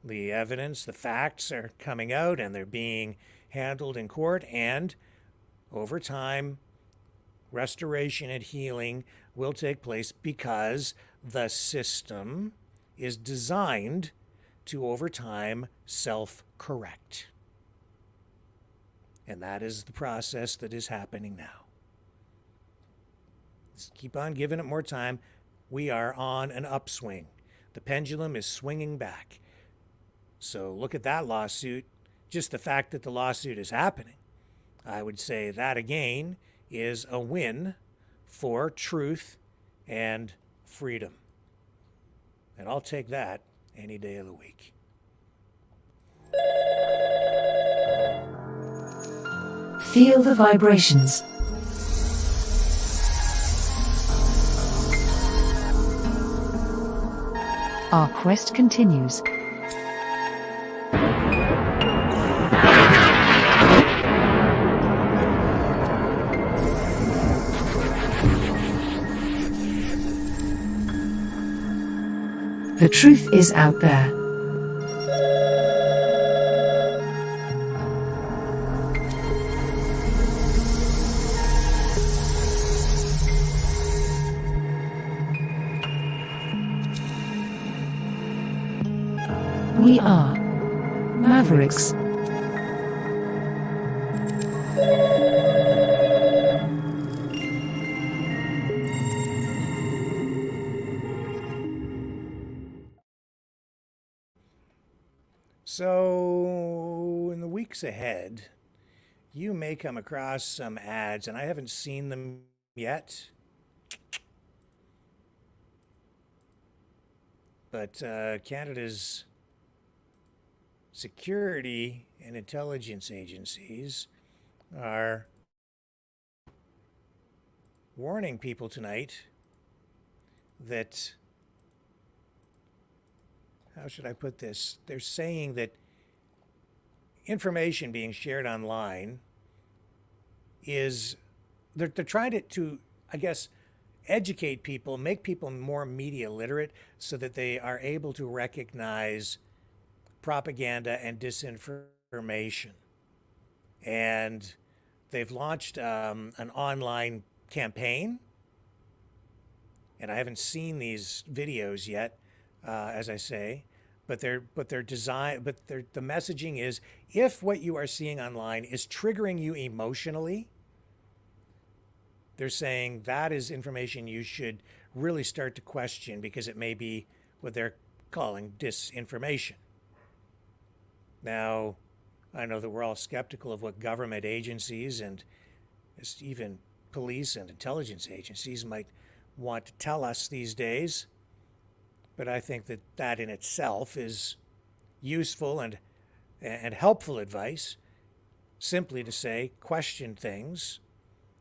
the evidence, the facts are coming out and they're being handled in court, and over time, restoration and healing will take place because the system is designed to, over time, self-correct. And that is the process that is happening now. Let's keep on giving it more time. We are on an upswing. The pendulum is swinging back. So look at that lawsuit. Just the fact that the lawsuit is happening, I would say that again is a win for truth and freedom. And I'll take that any day of the week. Feel the vibrations. Our quest continues. The truth is out there. We are Mavericks. So, in the weeks ahead, you may come across some ads, and I haven't seen them yet. But Canada's security and intelligence agencies are warning people tonight that, how should I put this? They're saying that information being shared online is, they're trying to, I guess, educate people, make people more media literate so that they are able to recognize propaganda and disinformation. And they've launched an online campaign, and I haven't seen these videos yet, as I say, but the messaging is, if what you are seeing online is triggering you emotionally, they're saying that is information you should really start to question because it may be what they're calling disinformation. Now, I know that we're all skeptical of what government agencies and even police and intelligence agencies might want to tell us these days, but I think that that in itself is useful and helpful advice, simply to say, question things,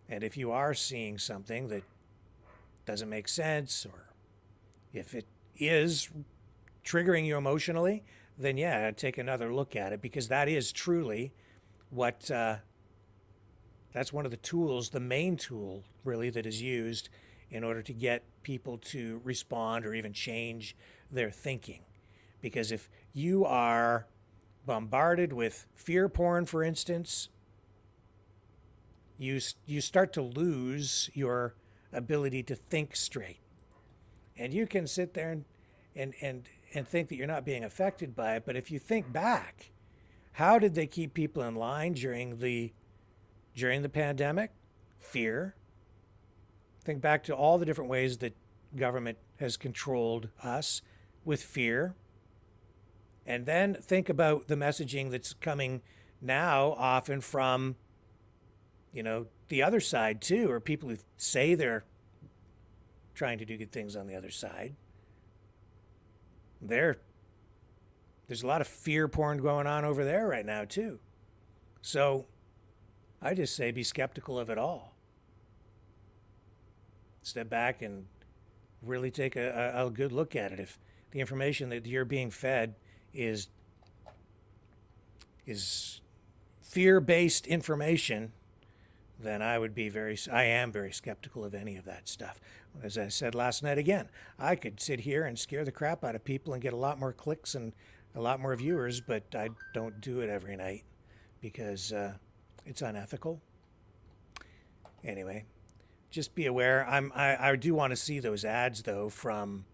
and if you are seeing something that doesn't make sense, or if it is triggering you emotionally, then yeah, take another look at it, because that is truly what, that's one of the tools, the main tool really, that is used in order to get people to respond or even change their thinking. Because if you are bombarded with fear porn, for instance, you start to lose your ability to think straight. And you can sit there and think that you're not being affected by it, but if you think back, how did they keep people in line during the pandemic? Fear. Think back to all the different ways that government has controlled us with fear. And then think about the messaging that's coming now often from, the other side too, or people who say they're trying to do good things on the other side. There's a lot of fear porn going on over there right now too. So I just say be skeptical of it all. Step back and really take a good look at it. If the information that you're being fed is is fear-based information, then I am very skeptical of any of that stuff. As I said last night again, I could sit here and scare the crap out of people and get a lot more clicks and a lot more viewers, but I don't do it every night because it's unethical. Anyway, just be aware. I do want to see those ads though from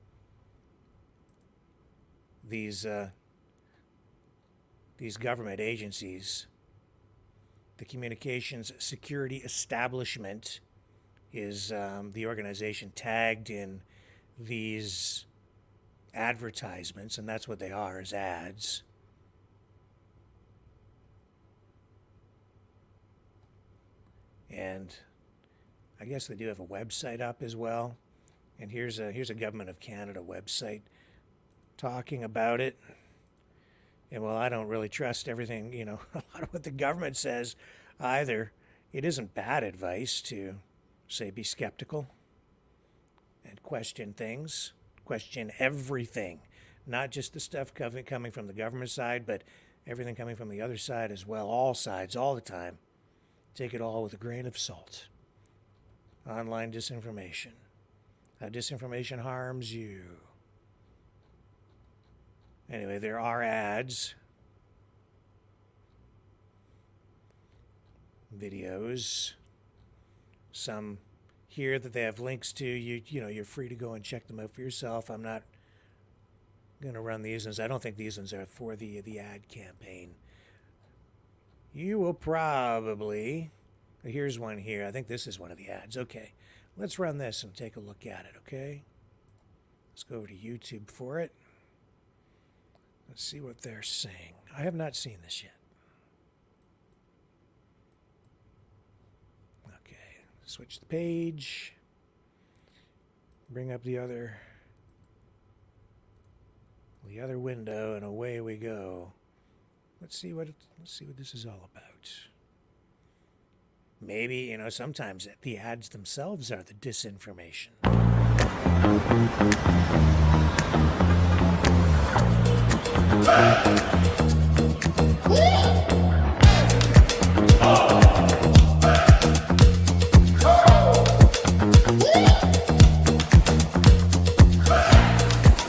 these government agencies. The Communications Security Establishment is the organization tagged in these advertisements, and that's what they are, is ads. And I guess they do have a website up as well. And here's a Government of Canada website talking about it. And well, I don't really trust everything, a lot of what the government says either. It isn't bad advice to, say, be skeptical and question things, question everything, not just the stuff coming from the government side, but everything coming from the other side as well, all sides, all the time. Take it all with a grain of salt. Online disinformation. How disinformation harms you. Anyway, there are ads, videos, some here that they have links to. You're free to go and check them out for yourself. I'm not going to run these ones. I don't think these ones are for the ad campaign. You will probably, here's one here. I think this is one of the ads. Okay, let's run this and take a look at it, okay? Let's go over to YouTube for it. Let's see what they're saying. I have not seen this yet. Okay, switch the page. Bring up the other window, and away we go. Let's see what this is all about. Maybe, sometimes the ads themselves are the disinformation.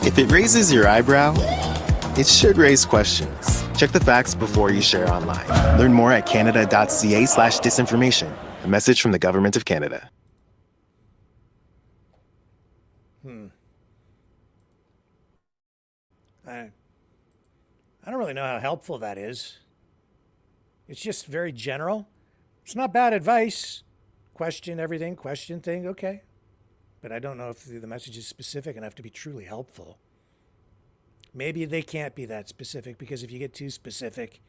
If it raises your eyebrow, it should raise questions. Check the facts before you share online. Learn more at canada.ca/disinformation. A message from the Government of Canada. I don't really know how helpful that is. It's just very general. It's not bad advice. Question everything, question thing, okay. But I don't know if the message is specific enough to be truly helpful. Maybe they can't be that specific, because if you get too specific,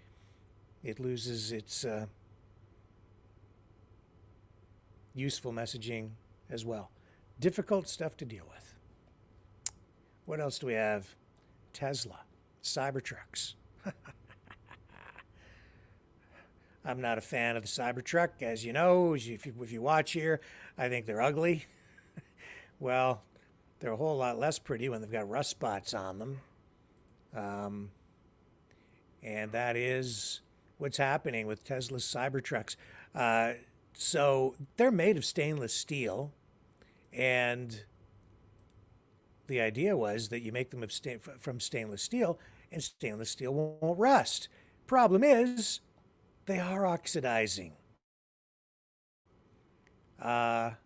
it loses its useful messaging as well. Difficult stuff to deal with. What else do we have? Tesla, Cybertrucks. I'm not a fan of the Cybertruck, as you know. If you watch here, I think they're ugly. Well, they're a whole lot less pretty when they've got rust spots on them. And that is what's happening with Tesla's Cybertrucks. So they're made of stainless steel, and the idea was that you make them from stainless steel, and stainless steel won't rust. Problem is, they are oxidizing. There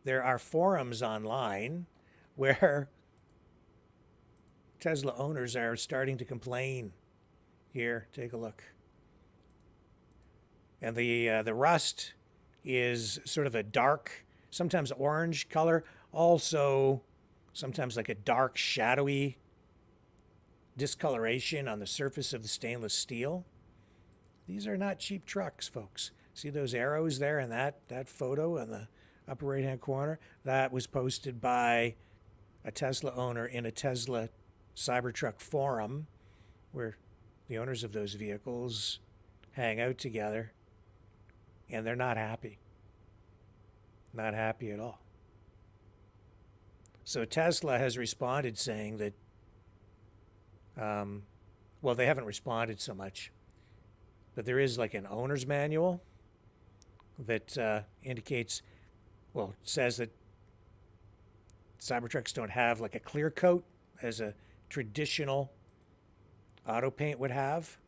are forums online where Tesla owners are starting to complain. Here, take a look. And the rust is sort of a dark, sometimes orange color, also sometimes like a dark, shadowy discoloration on the surface of the stainless steel. These are not cheap trucks, folks. See those arrows there in that photo in the upper right-hand corner? That was posted by a Tesla owner in a Tesla Cybertruck forum where the owners of those vehicles hang out together, and they're not happy. Not happy at all. So Tesla has responded saying that, well, they haven't responded so much. but there is like an owner's manual that indicates, well, says that Cybertrucks don't have like a clear coat as a traditional auto paint would have.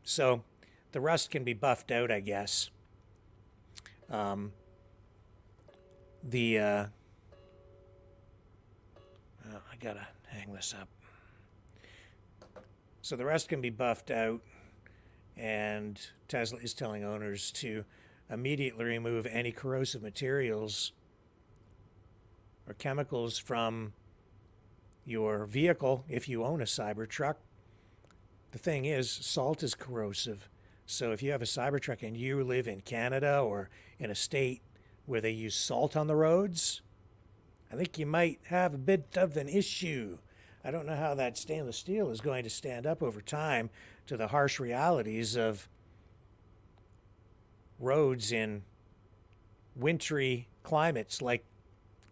So the rust can be buffed out, I guess. I gotta hang this up. So the rust can be buffed out, and Tesla is telling owners to immediately remove any corrosive materials or chemicals from your vehicle if you own a Cybertruck. The thing is, salt is corrosive. So if you have a Cybertruck and you live in Canada or in a state where they use salt on the roads, I think you might have a bit of an issue. I don't know how that stainless steel is going to stand up over time to the harsh realities of roads in wintry climates like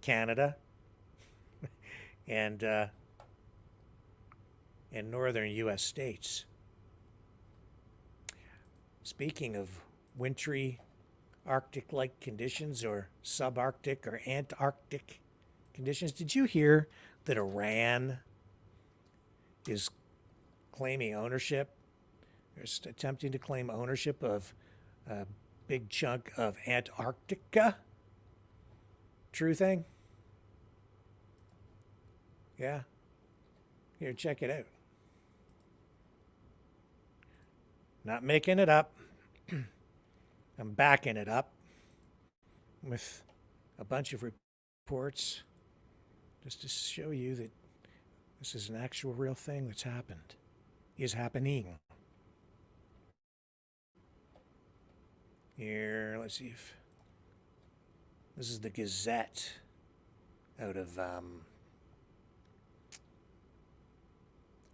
Canada and in northern U.S. states. Speaking of wintry Arctic-like conditions or subarctic or Antarctic conditions, did you hear that Iran is claiming ownership, or attempting to claim ownership of a big chunk of Antarctica? True thing? Yeah. Here, check it out. Not making it up. I'm backing it up with a bunch of reports just to show you that this is an actual real thing that's happened, is happening. Here, let's see if this is the Gazette out of the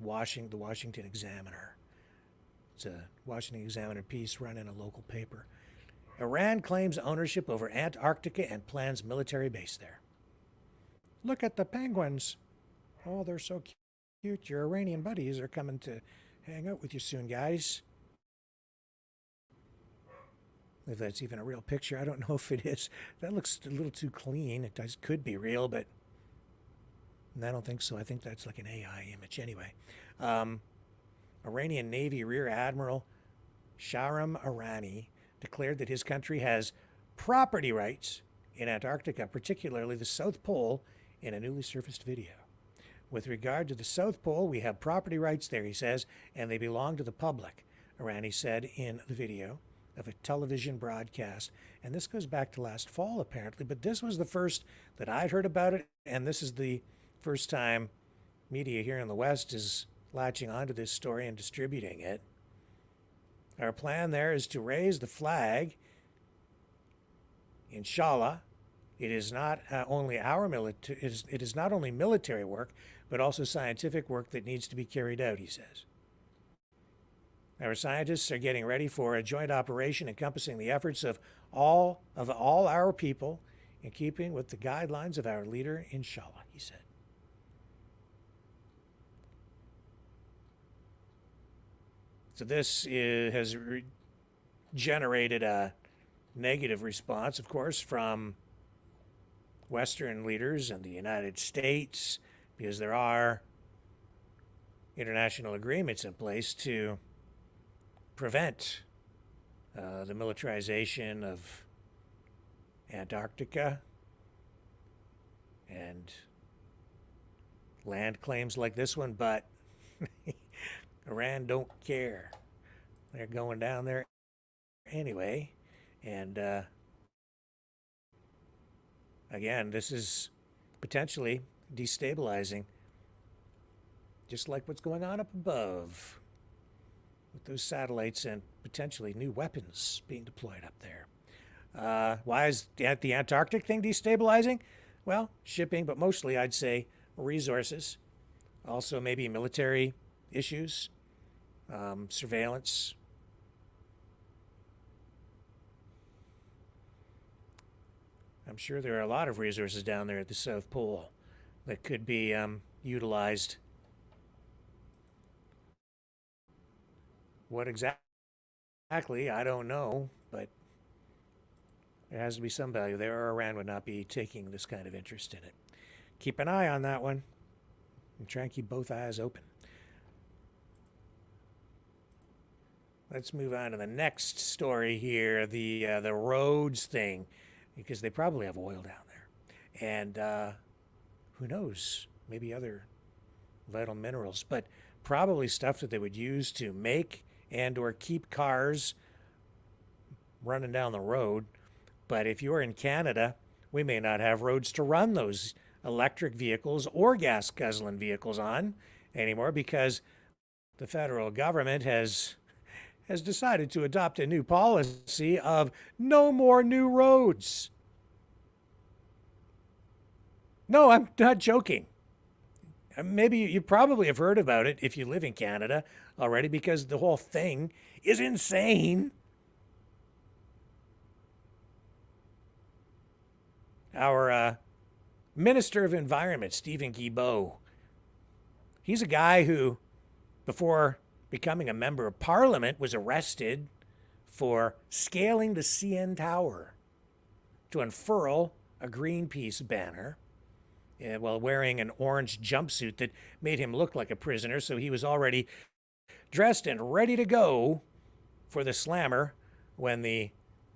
Washington Examiner. It's a Washington Examiner piece run in a local paper. Iran claims ownership over Antarctica and plans military base there. Look at the penguins. Oh, they're so cute. Your Iranian buddies are coming to hang out with you soon, guys. If that's even a real picture, I don't know if it is. That looks a little too clean. It could be real, but I don't think so. I think that's like an AI image anyway. Iranian Navy Rear Admiral Shahram Irani declared that his country has property rights in Antarctica, particularly the South Pole, in a newly surfaced video. With regard to the South Pole, we have property rights there, he says, and they belong to the public, Irani said in the video of a television broadcast. And this goes back to last fall, apparently, but this was the first that I'd heard about it, and this is the first time media here in the West is latching onto this story and distributing it. Our plan there is to raise the flag, inshallah. It is not only it is not only military work, but also scientific work that needs to be carried out, he says. Our scientists are getting ready for a joint operation encompassing the efforts of all our people in keeping with the guidelines of our leader, inshallah, he said. So this has generated a negative response, of course, from Western leaders and the United States, because there are international agreements in place to prevent the militarization of Antarctica and land claims like this one, but Iran don't care. They're going down there anyway. And again, this is potentially destabilizing, just like what's going on up above with those satellites and potentially new weapons being deployed up there. Why is the Antarctic thing destabilizing? Well, shipping, but mostly I'd say resources. Also maybe military issues, surveillance. I'm sure there are a lot of resources down there at the South Pole that could be utilized What exactly, I don't know, but there has to be some value there, or Iran would not be taking this kind of interest in it. Keep an eye on that one and try and keep both eyes open. Let's move on to the next story here, the roads thing, because they probably have oil down there. And who knows, maybe other vital minerals, but probably stuff that they would use to make and or keep cars running down the road. But if you're in Canada, we may not have roads to run those electric vehicles or gas guzzling vehicles on anymore, because the federal government has decided to adopt a new policy of no more new roads. No, I'm not joking. Maybe you probably have heard about it if you live in Canada already, because the whole thing is insane. Our Minister of Environment, Stephen Guilbeault, he's a guy who, before becoming a member of Parliament, was arrested for scaling the CN Tower to unfurl a Greenpeace banner while wearing an orange jumpsuit that made him look like a prisoner, so he was already dressed and ready to go for the slammer when the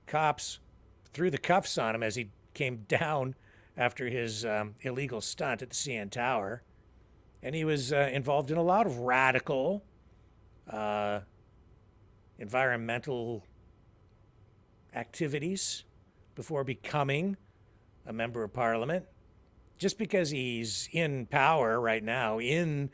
cops threw the cuffs on him as he came down after his illegal stunt at the CN Tower. And he was involved in a lot of radical environmental activities before becoming a member of Parliament. Just because he's in power right now, because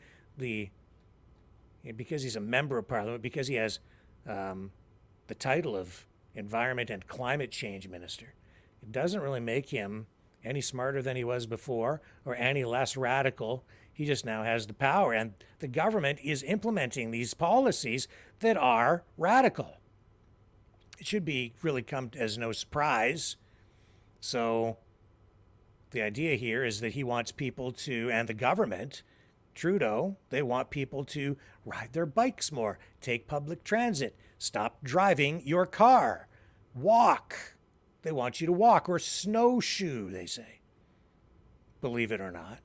he's a member of Parliament, because he has the title of Environment and Climate Change Minister, it doesn't really make him any smarter than he was before or any less radical. He just now has the power, and the government is implementing these policies that are radical. It should be really come as no surprise. So the idea here is that he wants people to, and the government, Trudeau, they want people to ride their bikes more, take public transit, stop driving your car, walk. They want you to walk or snowshoe, they say. Believe it or not.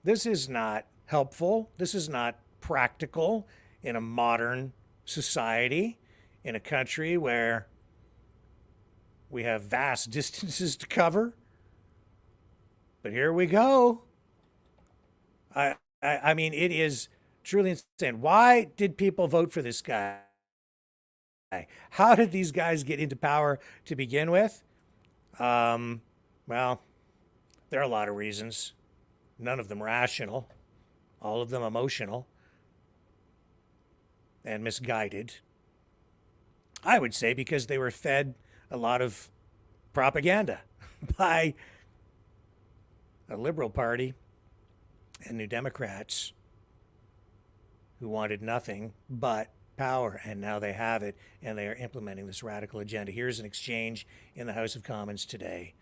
This is not helpful. This is not practical in a modern society, in a country where we have vast distances to cover. But here we go. I mean, it is truly insane. Why did people vote for this guy? How did these guys get into power to begin with? Well, there are a lot of reasons. None of them rational. All of them emotional and misguided. I would say because they were fed a lot of propaganda by a Liberal Party and New Democrats who wanted nothing but power, and now they have it, and they are implementing this radical agenda. Here's an exchange in the House of Commons today.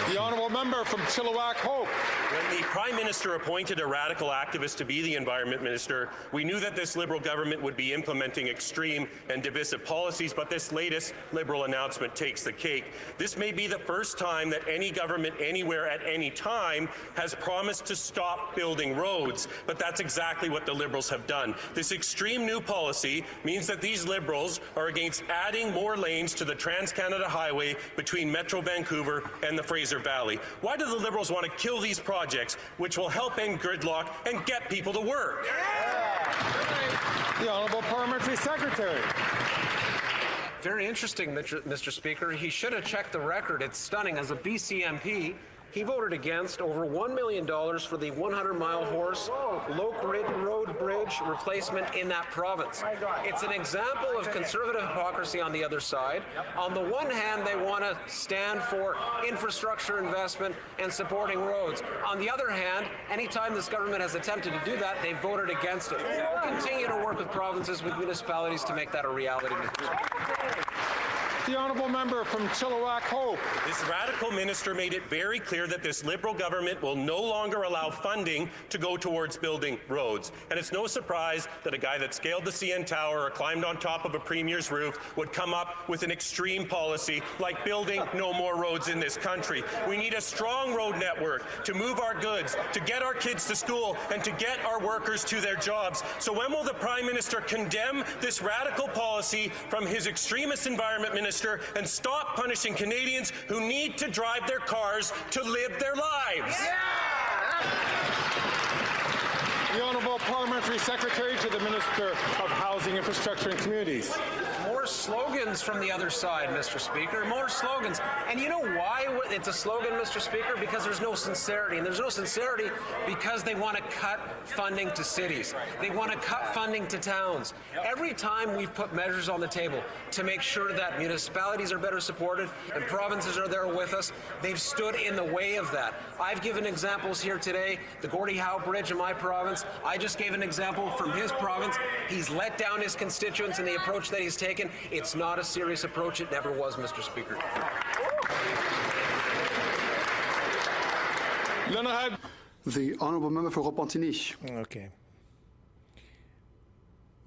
The honourable member from Chilliwack Hope. When the Prime Minister appointed a radical activist to be the Environment Minister, we knew that this Liberal government would be implementing extreme and divisive policies, but this latest Liberal announcement takes the cake. This may be the first time that any government anywhere at any time has promised to stop building roads, but that's exactly what the Liberals have done. This extreme new policy means that these Liberals are against adding more lanes to the Trans-Canada Highway between Metro Vancouver and the Fraser Valley. Why do the Liberals want to kill these projects, which will help end gridlock and get people to work? The Honourable Parliamentary Secretary. Very interesting, Mr. Speaker. He should have checked the record. It's stunning. As a BC MP, he voted against over $1 million for the 100-mile horse Loke Road Bridge replacement in that province. It's an example of conservative hypocrisy on the other side. On the one hand, they want to stand for infrastructure investment and supporting roads. On the other hand, anytime this government has attempted to do that, they voted against it. We'll continue to work with provinces, with municipalities to make that a reality. The honourable member from Chilliwack Hope. This radical minister made it very clear that this Liberal government will no longer allow funding to go towards building roads. And it's no surprise that a guy that scaled the CN Tower or climbed on top of a premier's roof would come up with an extreme policy like building no more roads in this country. We need a strong road network to move our goods, to get our kids to school, and to get our workers to their jobs. So when will the Prime Minister condemn this radical policy from his extremist environment minister and stop punishing Canadians who need to drive their cars to live their lives? The Honourable Parliamentary Secretary to the Minister of Housing, Infrastructure and Communities. More slogans from the other side, Mr. Speaker, more slogans. And you know why it's a slogan, Mr. Speaker? Because there's no sincerity. And there's no sincerity because they want to cut funding to cities. They want to cut funding to towns. Every time we've put measures on the table to make sure that municipalities are better supported and provinces are there with us, they've stood in the way of that. I've given examples here today, the Gordie Howe Bridge in my province. I just gave an example from his province. He's let down his constituents in the approach that he's taken. It's not a serious approach. It never was, Mr. Speaker. The honourable member for Repentigny. Okay.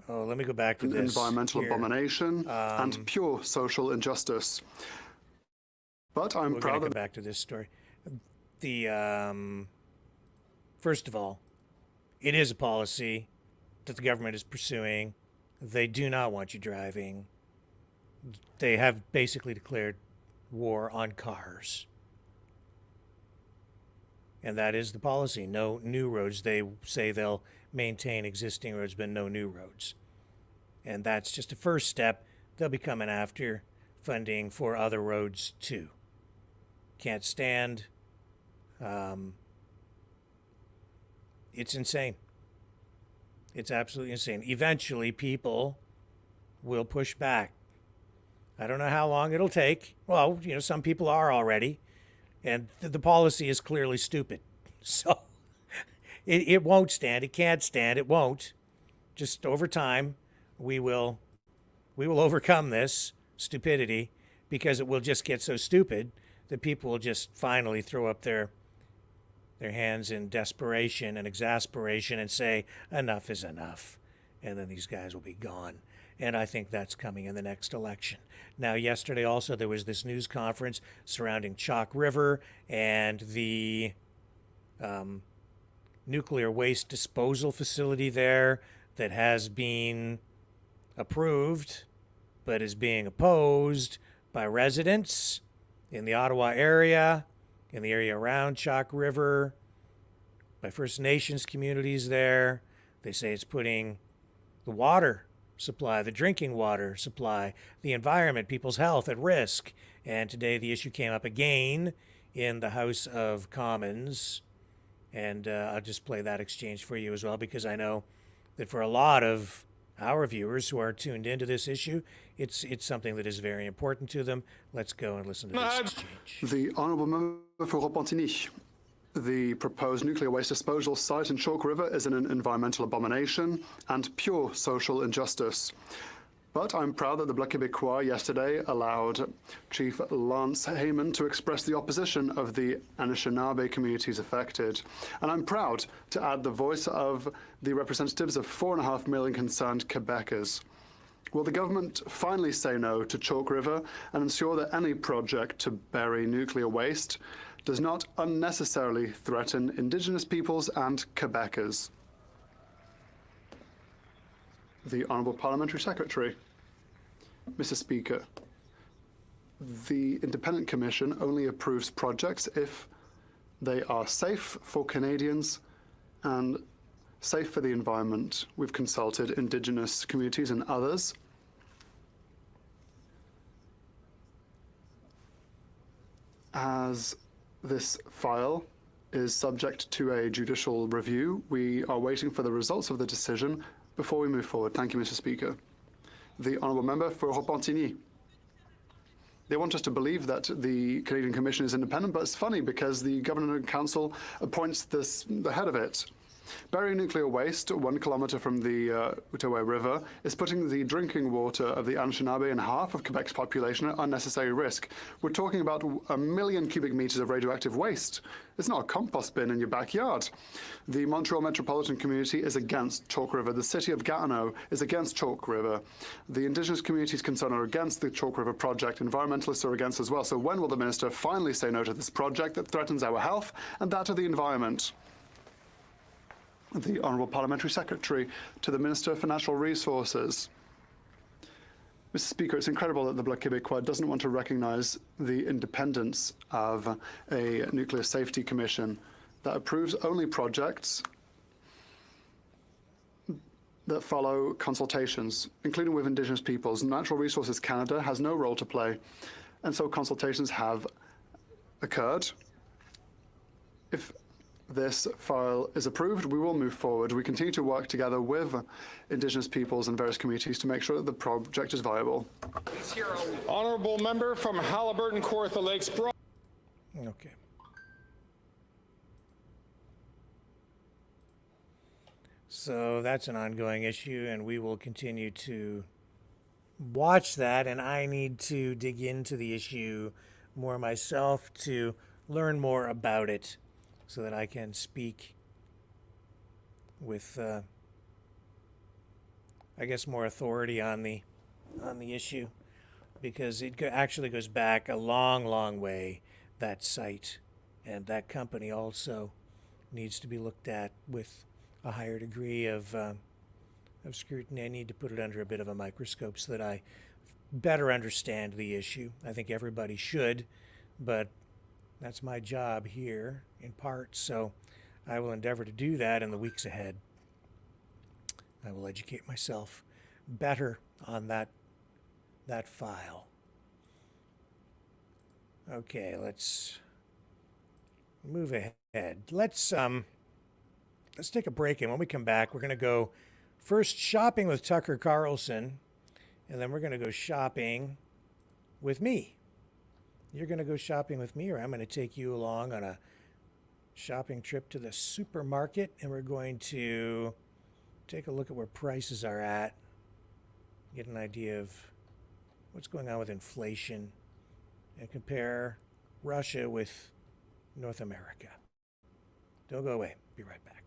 Oh, let me go back to this. Environmental here. abomination and pure social injustice. But I'm We're proud going to that... go back to this story. First of all, it is a policy that the government is pursuing. They do not want you driving. They have basically declared war on cars. And that is the policy. No new roads. They say they'll maintain existing roads, but no new roads. And that's just a first step. They'll be coming after funding for other roads too. Can't stand. It's insane. It's absolutely insane. Eventually, people will push back. I don't know how long it'll take. Well, you know, some people are already. And the policy is clearly stupid. So it won't stand. It can't stand. It won't. Just over time, we will overcome this stupidity because it will just get so stupid that people will just finally throw up their hands in desperation and exasperation and say, enough is enough. And then these guys will be gone. And I think that's coming in the next election. Now, yesterday also there was this news conference surrounding Chalk River and the nuclear waste disposal facility there that has been approved but is being opposed by residents in the Ottawa area, in the area around Chalk River, by First Nations communities there. They say it's putting the water supply, the drinking water supply, the environment, people's health at risk. And today the issue came up again in the House of Commons. And I'll just play that exchange for you as well, because I know that for a lot of our viewers who are tuned into this issue, it's something that is very important to them. Let's go and listen to this exchange. The honourable member for Repentigny. The proposed nuclear waste disposal site in Chalk River is an environmental abomination and pure social injustice. But I'm proud that the Bloc Québécois yesterday allowed Chief Lance Heyman to express the opposition of the Anishinaabe communities affected. And I'm proud to add the voice of the representatives of 4.5 million concerned Quebecers. Will the government finally say no to Chalk River and ensure that any project to bury nuclear waste does not unnecessarily threaten Indigenous peoples and Quebecers? The Honourable Parliamentary Secretary. Mr. Speaker, the Independent Commission only approves projects if they are safe for Canadians and safe for the environment. We've consulted Indigenous communities and others. As this file is subject to a judicial review, we are waiting for the results of the decision before we move forward. Thank you, Mr. Speaker. The honourable member for Repentigny. They want us to believe that the Canadian Commission is independent, but it's funny because the Governor and Council appoints the head of it. Burying nuclear waste 1 kilometer from the Outaouais River is putting the drinking water of the Anishinaabe and half of Quebec's population at unnecessary risk. We're talking about 1 million cubic meters of radioactive waste. It's not a compost bin in your backyard. The Montreal metropolitan community is against Chalk River. The city of Gatineau is against Chalk River. The Indigenous communities concerned are against the Chalk River project. Environmentalists are against as well. So when will the minister finally say no to this project that threatens our health and that of the environment? The Honourable Parliamentary Secretary to the Minister for Natural Resources. Mr. Speaker, it's incredible that the Bloc Québécois doesn't want to recognise the independence of a nuclear safety commission that approves only projects that follow consultations, including with Indigenous peoples. Natural Resources Canada has no role to play, and so consultations have occurred. If this file is approved, we will move forward. We continue to work together with Indigenous peoples and various communities to make sure that the project is viable. Honourable member from Halliburton, Kawartha Lakes. Okay. So that's an ongoing issue, and we will continue to watch that, and I need to dig into the issue more myself to learn more about it so that I can speak with, I guess, more authority on the issue, because it actually goes back a long, long way, that site, and that company also needs to be looked at with a higher degree of scrutiny. I need to put it under a bit of a microscope so that I better understand the issue. I think everybody should, but that's my job here in part, so I will endeavor to do that in the weeks ahead. I will educate myself better on that file. Okay, let's move ahead. Let's take a break, and when we come back, we're going to go first shopping with Tucker Carlson, and then we're going to go shopping with me. You're going to go shopping with me, or I'm going to take you along on a shopping trip to the supermarket, and we're going to take a look at where prices are at, get an idea of what's going on with inflation, and compare Russia with North America. Don't go away. Be right back.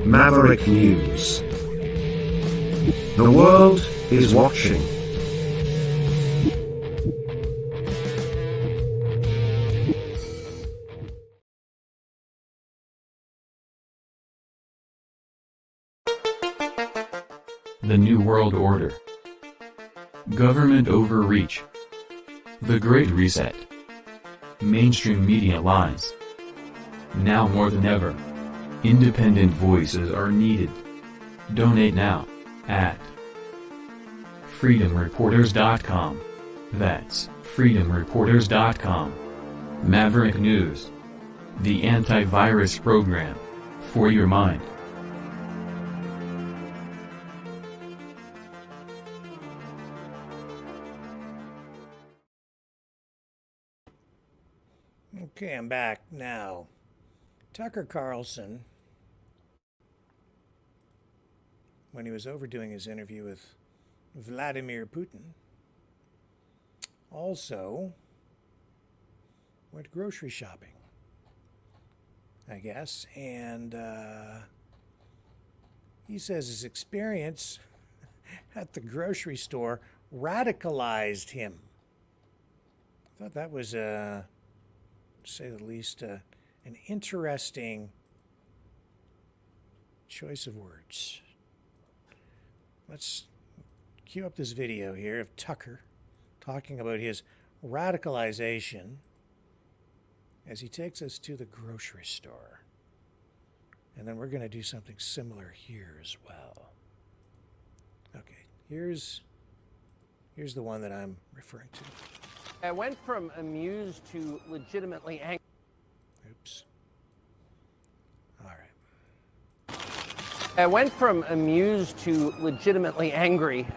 Maverick News. The world is watching. The New World Order. Government overreach. The Great Reset. Mainstream media lies. Now more than ever, independent voices are needed. Donate now at freedomreporters.com. That's freedomreporters.com. Maverick News. The antivirus program for your mind. Okay, I'm back now. Tucker Carlson, when he was overdoing his interview with Vladimir Putin, also went grocery shopping, I guess, and he says his experience at the grocery store radicalized him. I thought that was, to say the least, an interesting Choice of words. Let's cue up this video here of Tucker talking about his radicalization as he takes us to the grocery store. And then we're going to do something similar here as well. Okay, here's the one that I'm referring to. I went from amused to legitimately angry. Oops. All right. I went from amused to legitimately angry.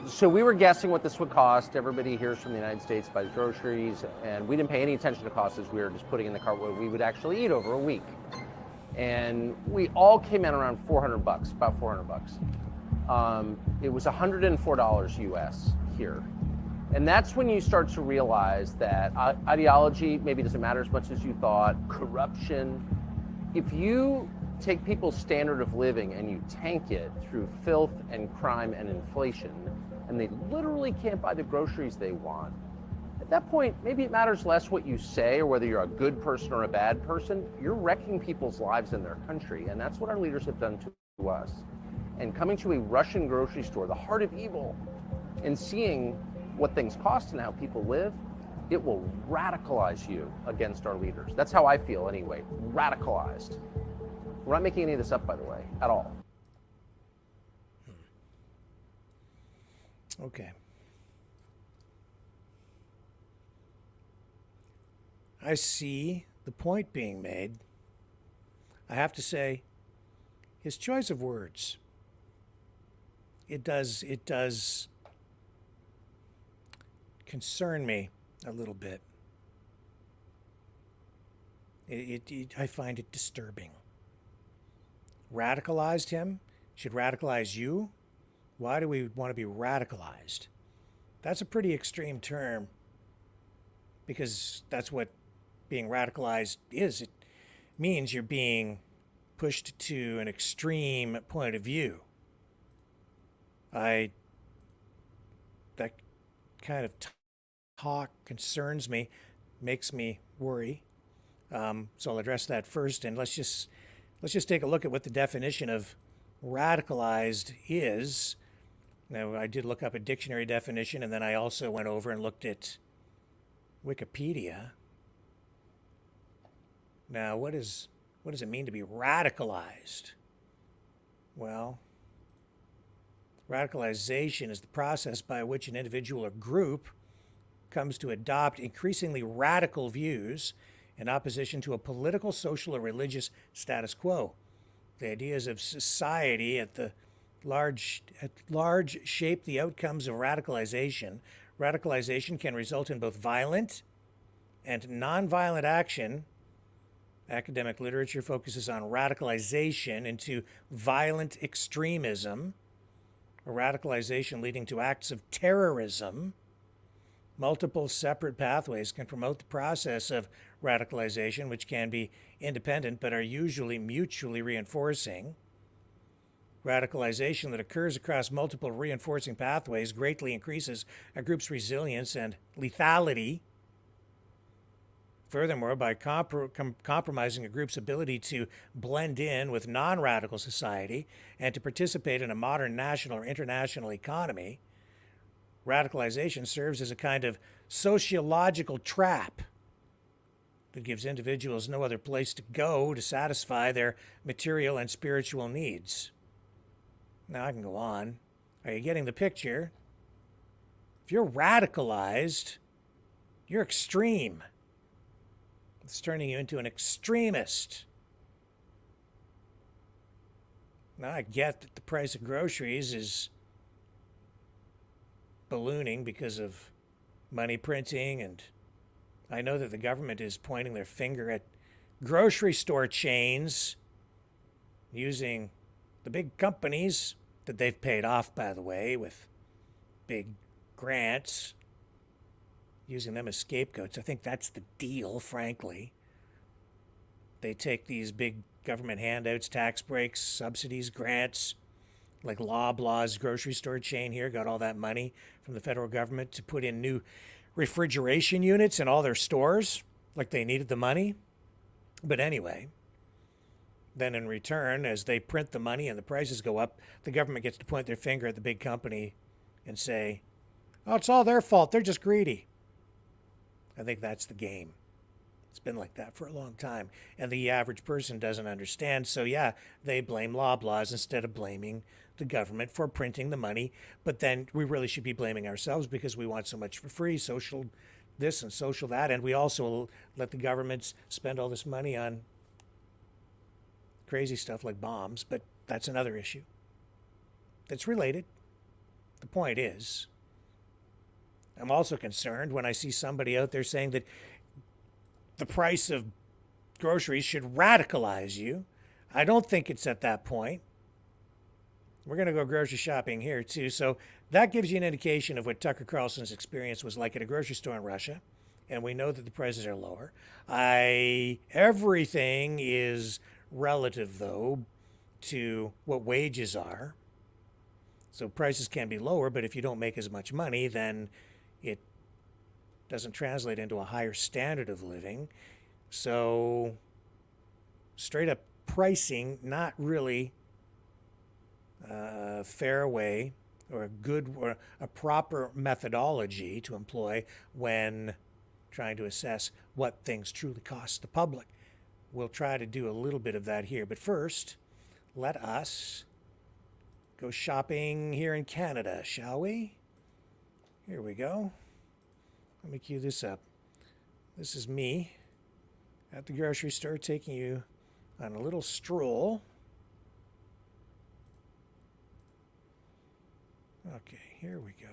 So we were guessing what this would cost. Everybody hears from the United States buys groceries, and we didn't pay any attention to costs as we were just putting in the cart what we would actually eat over a week. And we all came in around $400, about $400. It was $104 US here. And that's when you start to realize that ideology maybe doesn't matter as much as you thought, corruption. If you take people's standard of living and you tank it through filth and crime and inflation, and they literally can't buy the groceries they want, at that point, maybe it matters less what you say or whether you're a good person or a bad person. You're wrecking people's lives in their country, and that's what our leaders have done to us. And coming to a Russian grocery store, the heart of evil, and seeing what things cost and how people live, it will radicalize you against our leaders. That's how I feel anyway, radicalized. We're not making any of this up, by the way, at all. Okay. I see the point being made. I have to say, his choice of words, it does concern me a little bit. I find it disturbing. Radicalized him? Should radicalize you? Why do we want to be radicalized? That's a pretty extreme term, because that's what being radicalized is. It means you're being pushed to an extreme point of view. That kind of talk concerns me, makes me worry. So I'll address that first, and let's just take a look at what the definition of radicalized is. Now, I did look up a dictionary definition, and then I also went over and looked at Wikipedia. Now, what does it mean to be radicalized? Well, radicalization is the process by which an individual or group comes to adopt increasingly radical views in opposition to a political, social, or religious status quo. The ideas of society at large shape the outcomes of radicalization. Radicalization can result in both violent and nonviolent action. Academic literature focuses on radicalization into violent extremism, or radicalization leading to acts of terrorism. Multiple separate pathways can promote the process of radicalization, which can be independent but are usually mutually reinforcing. Radicalization that occurs across multiple reinforcing pathways greatly increases a group's resilience and lethality. Furthermore, by compromising a group's ability to blend in with non-radical society and to participate in a modern national or international economy, radicalization serves as a kind of sociological trap that gives individuals no other place to go to satisfy their material and spiritual needs. Now I can go on. Are you getting the picture? If you're radicalized, you're extreme. It's turning you into an extremist. Now I get that the price of groceries is ballooning because of money printing, and I know that the government is pointing their finger at grocery store chains using the big companies that they've paid off, by the way, with big grants, using them as scapegoats. I think that's the deal, frankly. They take these big government handouts, tax breaks, subsidies, grants, like Loblaws grocery store chain here got all that money from the federal government to put in new refrigeration units in all their stores, like they needed the money. But anyway, Then in return, as they print the money and the prices go up, the government gets to point their finger at the big company and say, oh, it's all their fault. They're just greedy. I think that's the game. It's been like that for a long time. And the average person doesn't understand. So, yeah, they blame Loblaws instead of blaming the government for printing the money. But then we really should be blaming ourselves because we want so much for free, social this and social that. And we also let the governments spend all this money on crazy stuff like bombs. But that's another issue that's related. The point is, I'm also concerned when I see somebody out there saying that the price of groceries should radicalize you. I don't think it's at that point. We're going to go grocery shopping here too. So that gives you an indication of what Tucker Carlson's experience was like at a grocery store in Russia. And we know that the prices are lower. Everything is relative though to what wages are. So prices can be lower, but if you don't make as much money, then it doesn't translate into a higher standard of living. So straight up pricing, not really a fair way or a good or a proper methodology to employ when trying to assess what things truly cost the public. We'll try to do a little bit of that here. But first, let us go shopping here in Canada, shall we? Here we go. Let me cue this up. This is me at the grocery store taking you on a little stroll. Okay, here we go.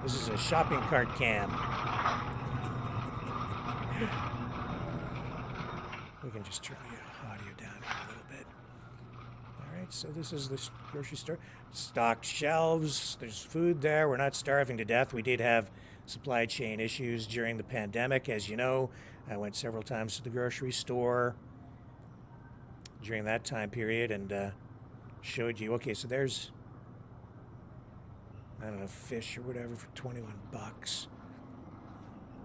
This is a shopping cart cam. We can just turn the audio down here a little bit. All right, so this is the grocery store. Stocked shelves. There's food there. We're not starving to death. We did have supply chain issues during the pandemic. As you know, I went several times to the grocery store during that time period and showed you. Okay, so there's, I don't know, fish or whatever for 21 bucks.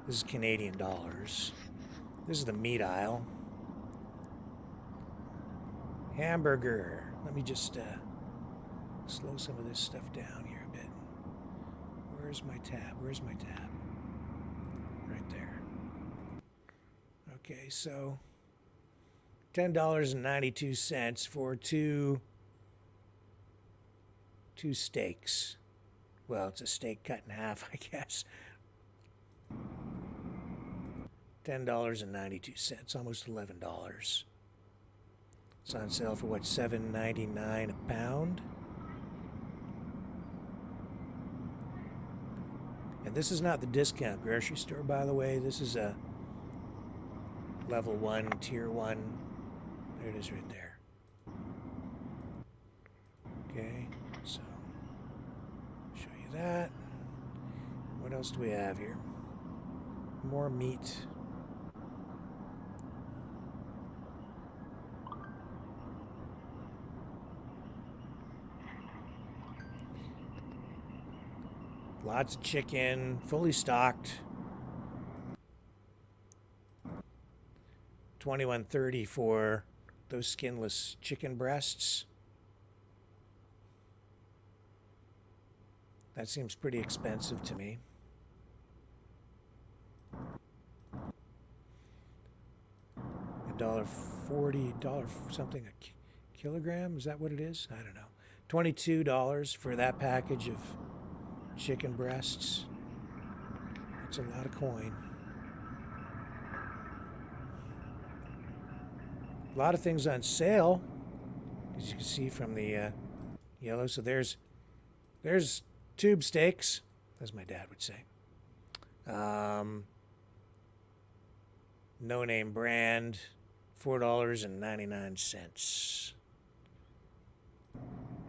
This is Canadian dollars. This is the meat aisle. Hamburger. Let me just slow some of this stuff down here a bit. Where's my tab? Where's my tab? Right there. Okay, so $10.92 for two steaks. Well, it's a steak cut in half, I guess. $10.92, almost $11. It's on sale for what, $7.99 a pound? And this is not the discount grocery store, by the way. This is a level 1, tier 1. There it is right there. Okay, so show you that. What else do we have here? More meat. Lots of chicken, fully stocked. $21.30 for those skinless chicken breasts. That seems pretty expensive to me. $1.40 something a kilogram? Is that what it is? I don't know. $22 for that package of chicken breasts. That's a lot of coin. A lot of things on sale, as you can see from the yellow. So there's tube steaks, as my dad would say. No name brand, $4.99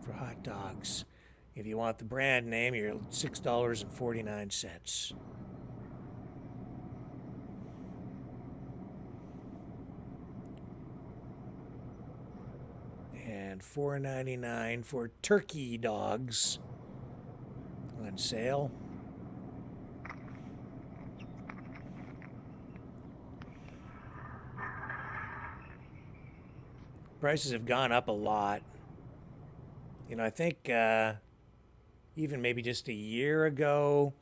for hot dogs. If you want the brand name, you're $6.49. And $4.99 for turkey dogs on sale. prices have gone up a lot. You know, I think even maybe just a year ago,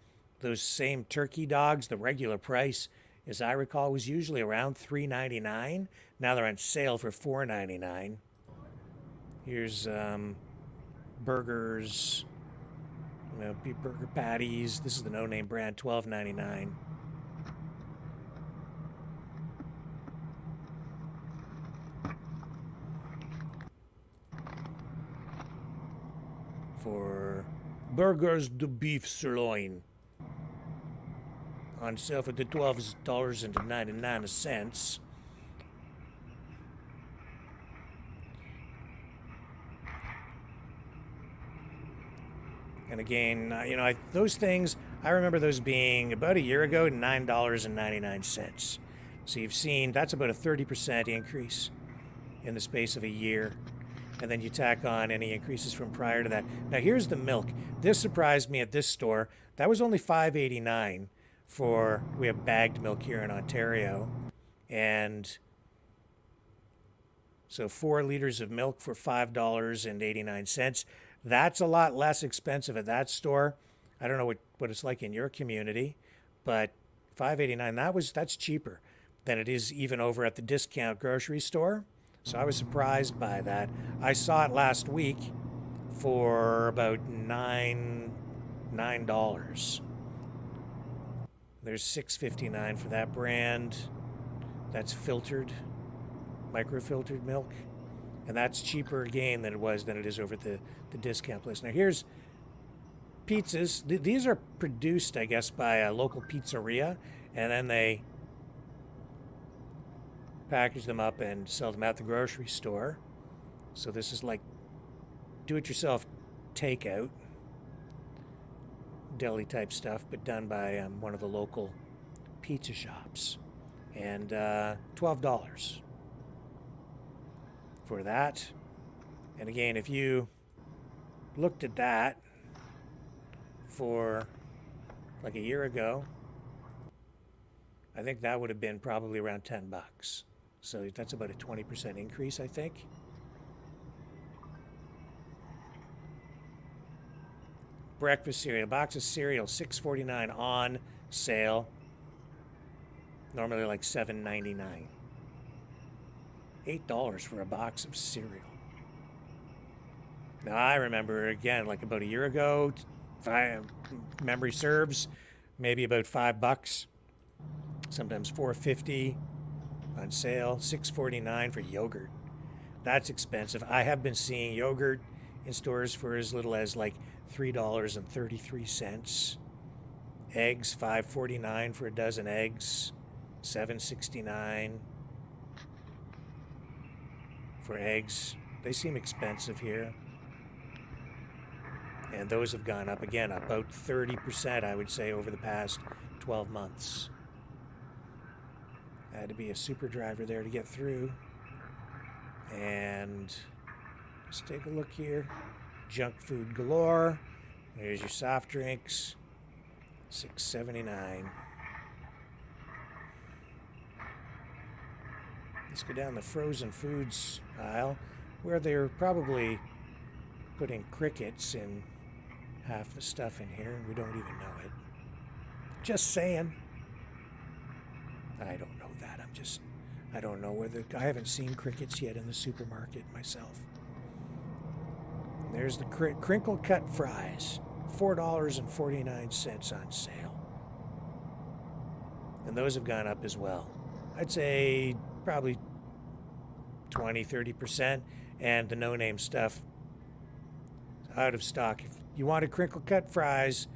those same turkey dogs, the regular price, as I recall, was usually around $3.99. Now they're on sale for $4.99. Here's burgers, you know, beef burger patties. This is the no-name brand, $12.99. For burgers, the beef sirloin. On sale for the $12.99. And again, you know, those things, I remember those being about a year ago, $9.99. So you've seen, that's about a 30% increase in the space of a year. And then you tack on any increases from prior to that. Now here's the milk. This surprised me at this store. That was only $5.89 for, we have bagged milk here in Ontario. And so 4 liters of milk for $5.89. That's a lot less expensive at that store. I don't know what it's like in your community, but $5.89, that's cheaper than it is even over at the discount grocery store. So I was surprised by that. I saw it last week for about $9. There's $6.59 for that brand. That's filtered, microfiltered milk. And that's cheaper again than it is over at the discount place. Now here's pizzas. These are produced, I guess, by a local pizzeria, and then they package them up and sell them at the grocery store. So this is like do-it-yourself takeout, deli type stuff, but done by one of the local pizza shops. And $12 for that. And again, if you looked at that for like a year ago, I think that would have been probably around $10. So that's about a 20% increase, I think. Breakfast cereal, box of cereal, $6.49 on sale. Normally like $7.99. $8 for a box of cereal. Now I remember, again, like about a year ago, if memory serves, maybe about $5. Sometimes $4.50 on sale, $6.49 for yogurt. That's expensive. I have been seeing yogurt in stores for as little as like $3.33. Eggs, $5.49 for a dozen eggs, $7.69 for eggs. They seem expensive here. And those have gone up again, about 30%, I would say, over the past 12 months. Had to be a super driver there to get through. And let's take a look here. Junk food galore. There's your soft drinks. $6.79. Let's go down the frozen foods aisle, where they're probably putting crickets in half the stuff in here, and we don't even know it. Just saying. I don't know that. I don't know whether, I haven't seen crickets yet in the supermarket myself. And there's the crinkle cut fries, $4.49 on sale. And those have gone up as well. I'd say probably 20-30%, and the no-name stuff out of stock. If you wanted crinkle cut fries,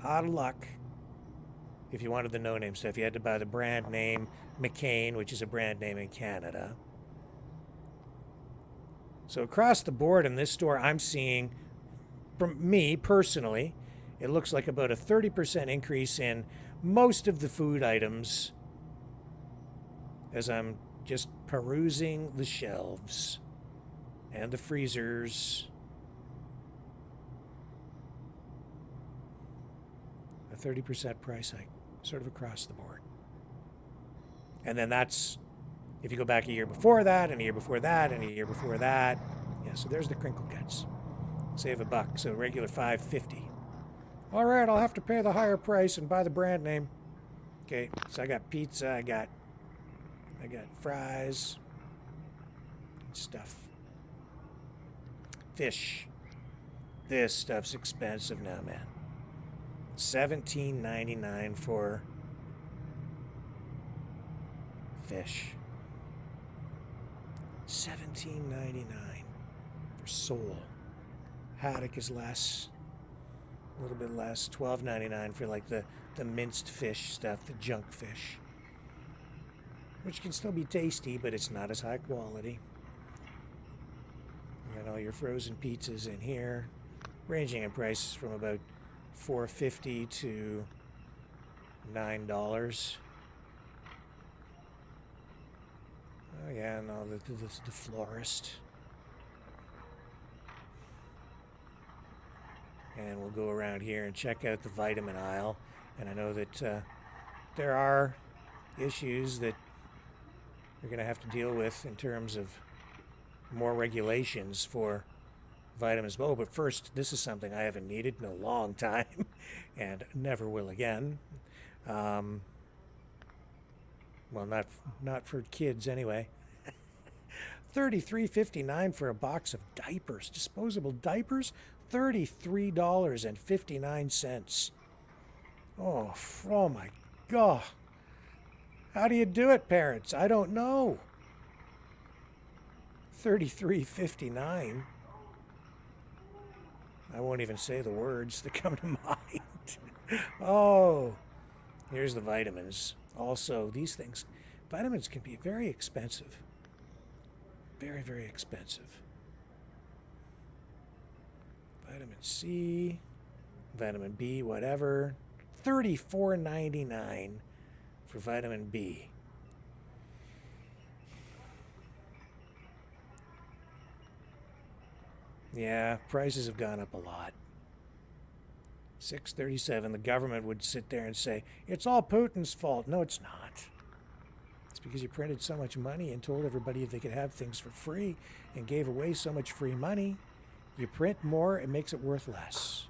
out of luck. If you wanted the no-name stuff, you had to buy the brand name McCain, which is a brand name in Canada. So across the board in this store, I'm seeing, from me personally, it looks like about a 30% increase in most of the food items as I'm just perusing the shelves and the freezers. A 30% price hike, sort of across the board. And then that's If you go back a year before that, and a year before that, and a year before that, yeah, so there's the crinkle cuts. Save $1, so regular $5.50. All right, I'll have to pay the higher price and buy the brand name. Okay, so I got pizza, I got fries, stuff. Fish. This stuff's expensive now, man. $17.99 for fish. $17.99 for sole. Haddock is less, a little bit less. $12.99 for like the minced fish stuff, the junk fish, which can still be tasty, but it's not as high quality. You got all your frozen pizzas in here, ranging in prices from about $4.50 to $9. Oh yeah, no, the florist. And we'll go around here and check out the vitamin aisle. And I know that there are issues that you're going to have to deal with in terms of more regulations for vitamins. Oh, but first, this is something I haven't needed in a long time and never will again. Well, not for kids anyway. $33.59 for a box of diapers, disposable diapers. $33.59. Oh my God. How do you do it, parents? I don't know. $33.59. I won't even say the words that come to mind. Oh, here's the vitamins. Also, these things, vitamins can be very expensive. Very, very expensive. Vitamin C, vitamin B, whatever. $34.99 for vitamin B. Yeah, prices have gone up a lot. $6.37. The government would sit there and say, it's all Putin's fault. No, it's not. It's because you printed so much money and told everybody they could have things for free and gave away so much free money. You print more, it makes it worth less.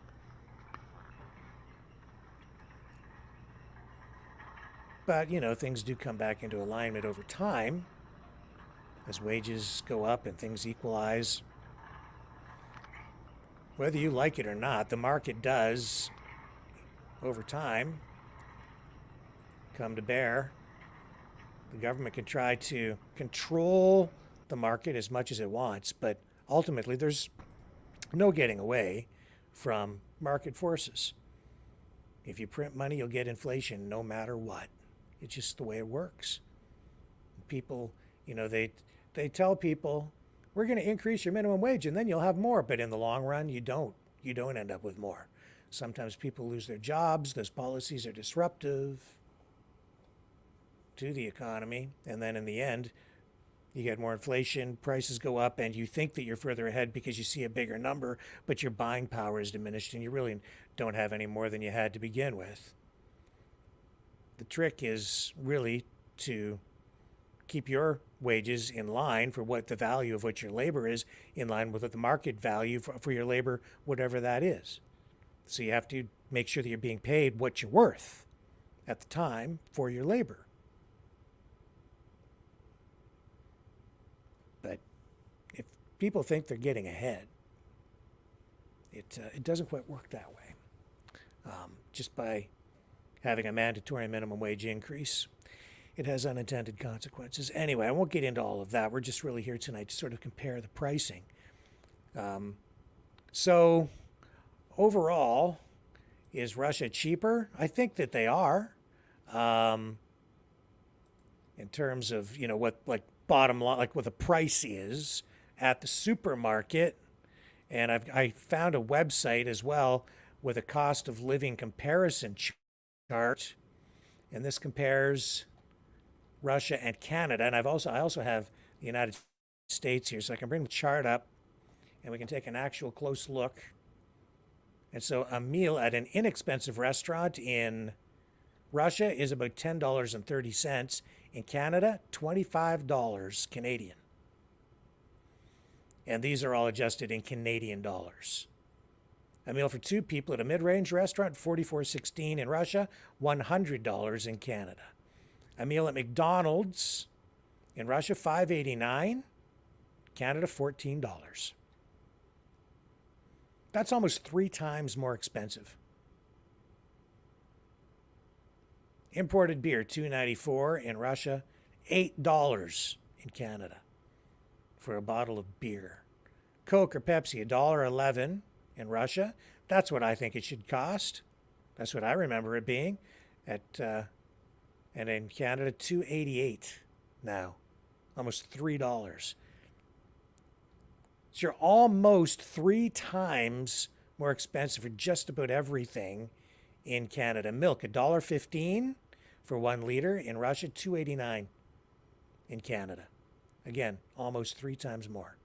But, you know, things do come back into alignment over time as wages go up and things equalize. Whether you like it or not, the market does, over time, come to bear. The government can try to control the market as much as it wants, but ultimately there's no getting away from market forces. If you print money, you'll get inflation no matter what. It's just the way it works. People, you know, they tell people, we're going to increase your minimum wage and then you'll have more. But in the long run, you don't. You don't end up with more. Sometimes people lose their jobs. Those policies are disruptive to the economy. And then in the end, you get more inflation, prices go up, and you think that you're further ahead because you see a bigger number, but your buying power is diminished and you really don't have any more than you had to begin with. The trick is really to keep your wages in line for what the value of what your labor is, in line with what the market value for your labor, whatever that is. So you have to make sure that you're being paid what you're worth at the time for your labor. But if people think they're getting ahead, it doesn't quite work that way. Just by having a mandatory minimum wage increase, it has unintended consequences. Anyway, I won't get into all of that. We're just really here tonight to sort of compare the pricing. So overall, is Russia cheaper? I think that they are. In terms of, you know, what like bottom line, like what the price is at the supermarket. And I found a website as well with a cost of living comparison chart. And this compares Russia and Canada. And I also have the United States here, so I can bring the chart up and we can take an actual close look. And so a meal at an inexpensive restaurant in Russia is about $10.30. In Canada, $25 Canadian. And these are all adjusted in Canadian dollars. A meal for 2 people at a mid-range restaurant, $44.16 in Russia, $100 in Canada. A meal at McDonald's in Russia, $5.89, Canada, $14. That's almost 3 times more expensive. Imported beer, $2.94 in Russia, $8 in Canada for a bottle of beer. Coke or Pepsi, $1.11 in Russia. That's what I think it should cost. That's what I remember it being. And in Canada, $2.88 now, almost $3. So you're almost 3 times more expensive for just about everything in Canada. Milk, $1.15 for 1 liter. In Russia, $2.89 in Canada. Again, almost 3 times more.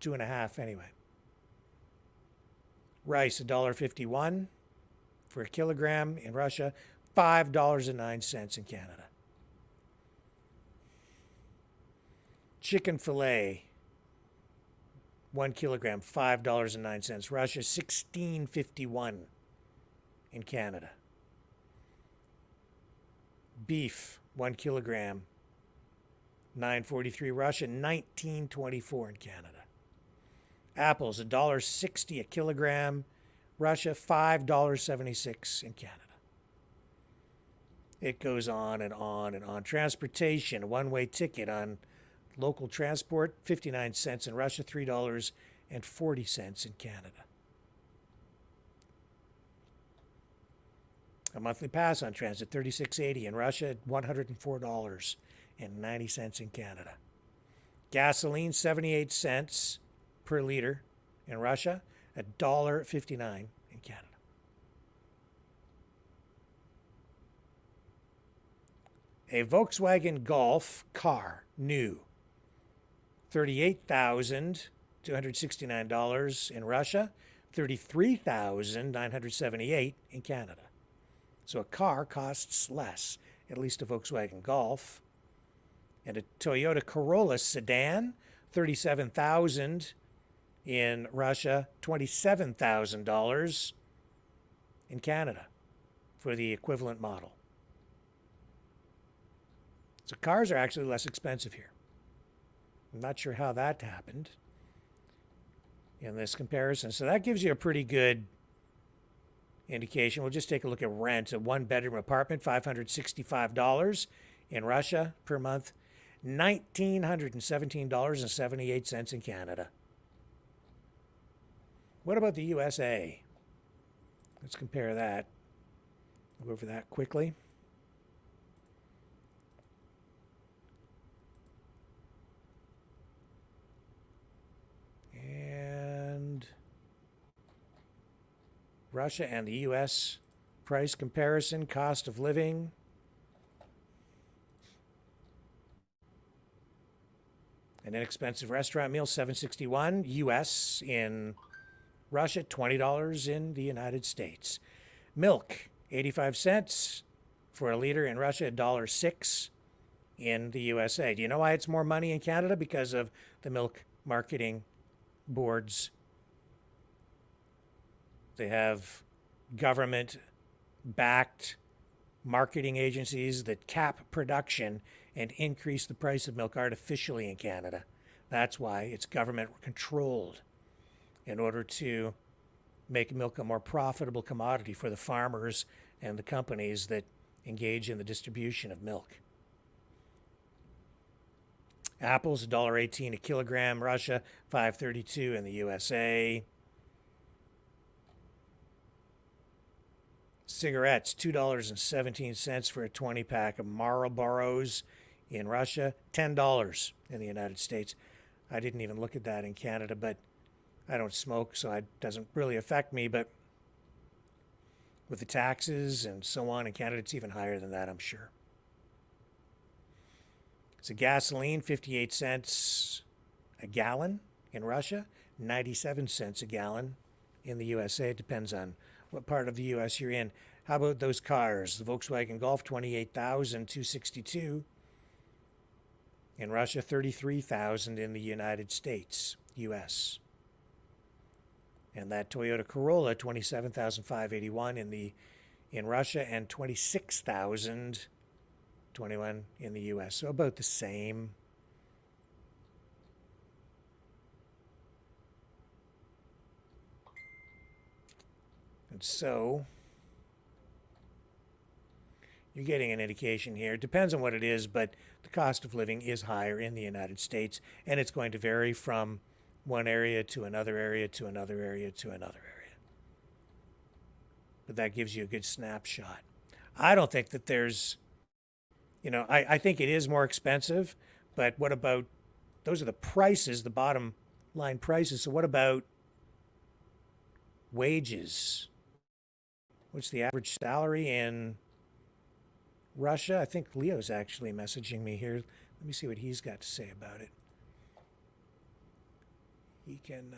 2.5 anyway. Rice, $1.51 for a kilogram. In Russia, $5.09 in Canada. Chicken filet, 1 kilogram, $5.09. Russia, $16.51 in Canada. Beef, 1 kilogram, $9.43. Russia, $19.24 in Canada. Apples, $1.60 a kilogram. Russia, $5.76 in Canada. It goes on and on and on. Transportation, a one-way ticket on local transport, 59 cents in Russia, $3.40 in Canada. A monthly pass on transit, $36.80 in Russia, $104.90 in Canada. Gasoline, 78 cents per liter in Russia, $1.59 in Canada. A Volkswagen Golf car, new, $38,269 in Russia, $33,978 in Canada. So a car costs less, at least a Volkswagen Golf. And a Toyota Corolla sedan, $37,000 in Russia, $27,000 in Canada for the equivalent model. So cars are actually less expensive here. I'm not sure how that happened in this comparison. So that gives you a pretty good indication. We'll just take a look at rent. A 1-bedroom apartment, $565 in Russia per month, $1,917.78 in Canada. What about the USA? Let's compare that. We'll go over that quickly. And Russia and the U.S. price comparison, cost of living. An inexpensive restaurant meal, $7.61 U.S. in Russia, $20 in the United States. Milk, 85 cents for a liter in Russia, $1.06 in the USA. Do you know why it's more money in Canada? Because of the milk marketing boards. They have government-backed marketing agencies that cap production and increase the price of milk artificially in Canada. That's why it's government-controlled in order to make milk a more profitable commodity for the farmers and the companies that engage in the distribution of milk. Apples, $1.18 a kilogram, Russia, $5.32 in the USA. Cigarettes, $2.17 for a 20-pack of Marlboros in Russia, $10 in the United States. I didn't even look at that in Canada, but I don't smoke, so it doesn't really affect me. But with the taxes and so on in Canada, it's even higher than that, I'm sure. So gasoline, 58 cents a gallon in Russia, 97 cents a gallon in the USA. It depends on what part of the U.S. you're in. How about those cars? The Volkswagen Golf, $28,262 In Russia, 33,000 in the United States, US. And that Toyota Corolla, 27,581 in Russia and 26,021 in the US. So about the same. And so you're getting an indication here. It depends on what it is, but the cost of living is higher in the United States, and it's going to vary from one area to another area to another area to another area. But that gives you a good snapshot. I don't think that there's, I think it is more expensive, but what about, those are the prices, the bottom line prices. So what about wages? What's the average salary in Russia? I think Leo's actually messaging me here. Let me see what he's got to say about it. He can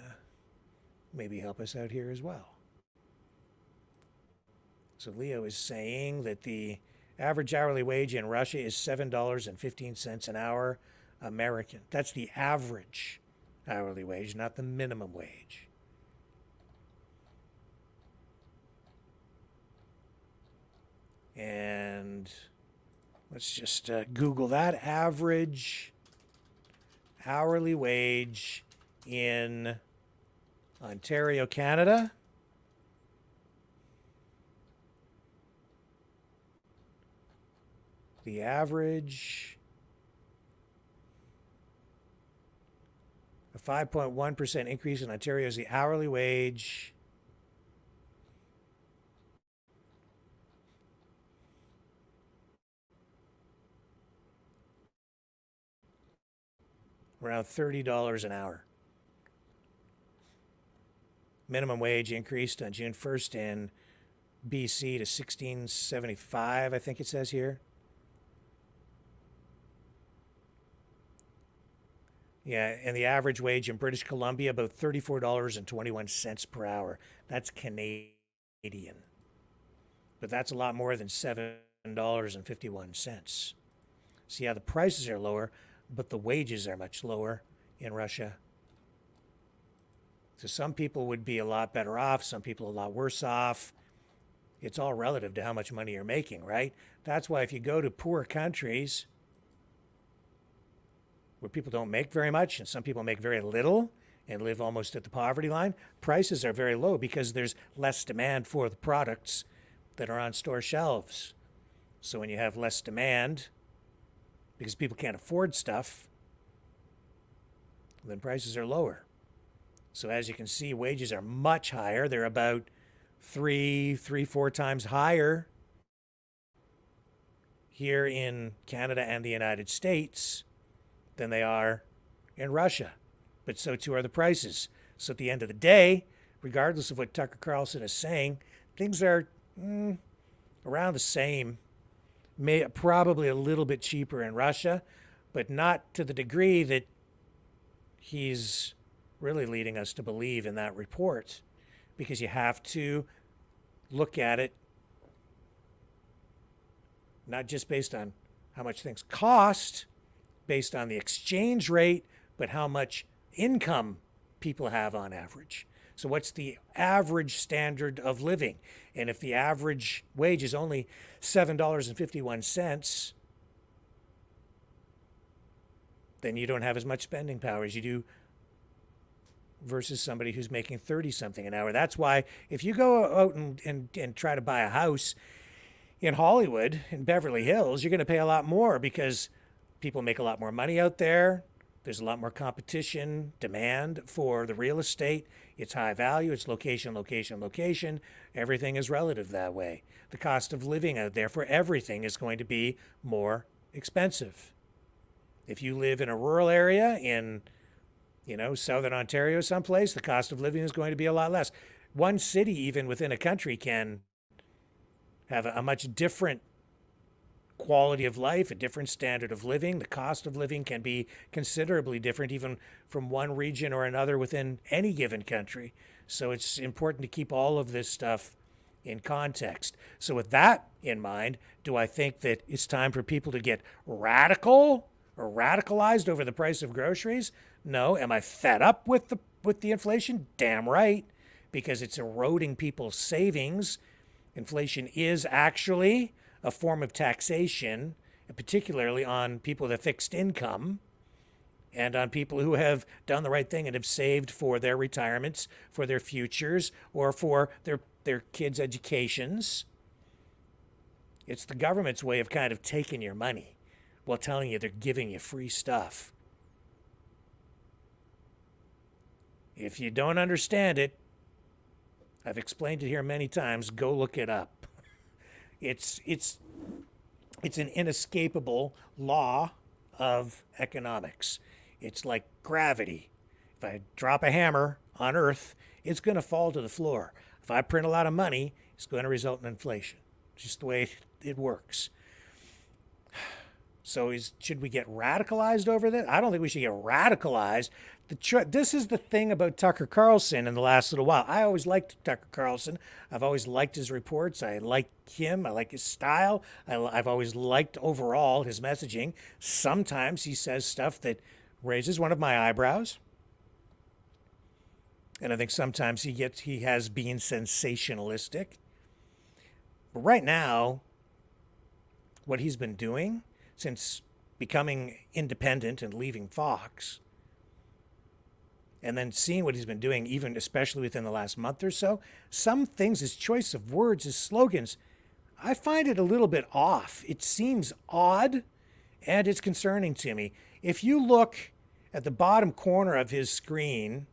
maybe help us out here as well. So Leo is saying that the average hourly wage in Russia is $7.15 an hour American. That's the average hourly wage, not the minimum wage. And let's just Google that. Average hourly wage in Ontario, Canada. The average, a 5.1% increase in Ontario is the hourly wage. Around $30 an hour. Minimum wage increased on June 1st in BC to $16.75, I think it says here. Yeah, and the average wage in British Columbia, about $34.21 per hour. That's Canadian. But that's a lot more than $7.51. So yeah, the prices are lower, but the wages are much lower in Russia. So some people would be a lot better off, some people a lot worse off. It's all relative to how much money you're making, right? That's why if you go to poor countries where people don't make very much and some people make very little and live almost at the poverty line, prices are very low because there's less demand for the products that are on store shelves. So when you have less demand, because people can't afford stuff, then prices are lower. So as you can see, wages are much higher. They're about 4 times higher here in Canada and the United States than they are in Russia. But so too are the prices. So at the end of the day, regardless of what Tucker Carlson is saying, things are around the same. Probably a little bit cheaper in Russia, but not to the degree that he's really leading us to believe in that report, because you have to look at it not just based on how much things cost, based on the exchange rate, but how much income people have on average. So what's the average standard of living? And if the average wage is only $7.51, then you don't have as much spending power as you do versus somebody who's making 30-something an hour. That's why if you go out and try to buy a house in Hollywood, in Beverly Hills, you're going to pay a lot more because people make a lot more money out there. There's a lot more competition, demand for the real estate. It's high value. It's location, location, location. Everything is relative that way. The cost of living out there for everything is going to be more expensive. If you live in a rural area in, southern Ontario someplace, the cost of living is going to be a lot less. One city, even within a country, can have a much different quality of life, a different standard of living. The cost of living can be considerably different even from one region or another within any given country. So it's important to keep all of this stuff in context. So with that in mind, do I think that it's time for people to get radical or radicalized over the price of groceries? No. Am I fed up with the inflation? Damn right, because it's eroding people's savings. Inflation is actually a form of taxation, particularly on people with a fixed income and on people who have done the right thing and have saved for their retirements, for their futures, or for their kids' educations. It's the government's way of kind of taking your money while telling you they're giving you free stuff. If you don't understand it, I've explained it here many times, go look it up. It's an inescapable law of economics. It's like gravity. If I drop a hammer on Earth, it's going to fall to the floor. If I print a lot of money, it's going to result in inflation. It's just the way it works. So should we get radicalized over this? I don't think we should get radicalized. This is the thing about Tucker Carlson in the last little while. I always liked Tucker Carlson. I've always liked his reports. I like him. I like his style. I've always liked overall his messaging. Sometimes he says stuff that raises one of my eyebrows. And I think sometimes he has been sensationalistic. But right now, what he's been doing since becoming independent and leaving Fox, and then seeing what he's been doing, even especially within the last month or so, some things, his choice of words, his slogans, I find it a little bit off. It seems odd, and it's concerning to me. If you look at the bottom corner of the screen,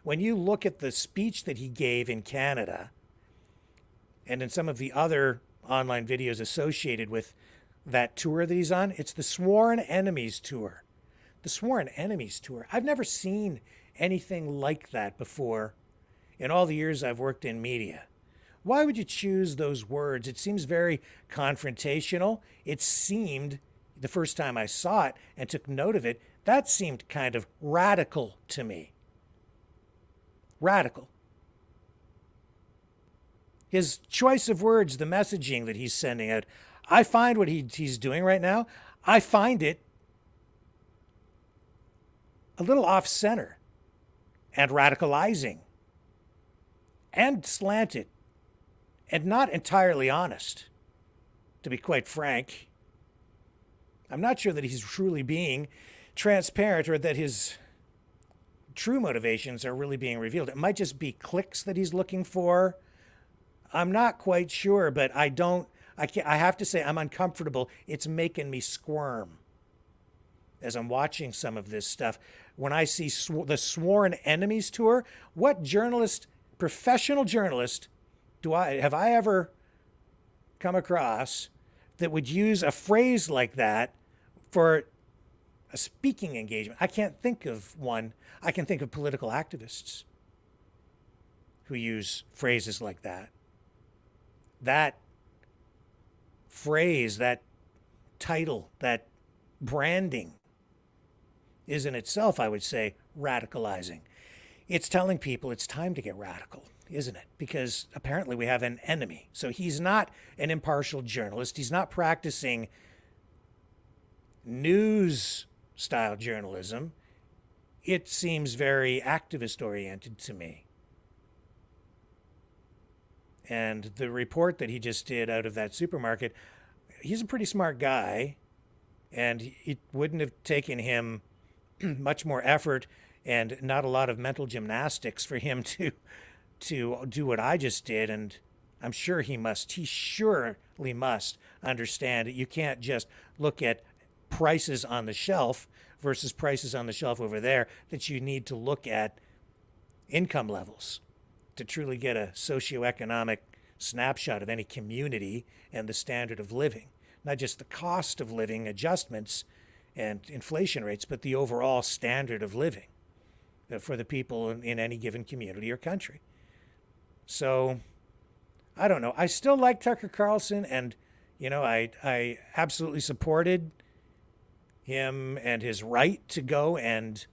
when you look at the speech that he gave in Canada, and in some of the other online videos associated with that tour that he's on, it's the Sworn Enemies Tour. The Sworn Enemies Tour. I've never seen anything like that before in all the years I've worked in media. Why would you choose those words? It seems very confrontational. It seemed, the first time I saw it and took note of it, that seemed kind of radical to me. Radical. His choice of words, the messaging that he's sending out, I find what he's doing right now, I find it a little off-center and radicalizing and slanted and not entirely honest, to be quite frank. I'm not sure that he's truly being transparent or that his true motivations are really being revealed. It might just be clicks that he's looking for. I'm not quite sure, but I have to say I'm uncomfortable. It's making me squirm as I'm watching some of this stuff. When I see the Sworn Enemies Tour, what journalist, professional journalist, have I ever come across that would use a phrase like that for a speaking engagement? I can't think of one. I can think of political activists who use phrases like that. That phrase, that title, that branding is in itself, I would say, radicalizing. It's telling people it's time to get radical, isn't it? Because apparently we have an enemy. So he's not an impartial journalist. He's not practicing news-style journalism. It seems very activist-oriented to me. And the report that he just did out of that supermarket, he's a pretty smart guy, and it wouldn't have taken him much more effort and not a lot of mental gymnastics for him to do what I just did. And I'm sure he surely must understand that you can't just look at prices on the shelf versus prices on the shelf over there, that you need to look at income levels to truly get a socioeconomic snapshot of any community and the standard of living, not just the cost of living adjustments and inflation rates, but the overall standard of living for the people in any given community or country. So, I don't know. I still like Tucker Carlson, and, I absolutely supported him and his right to go and,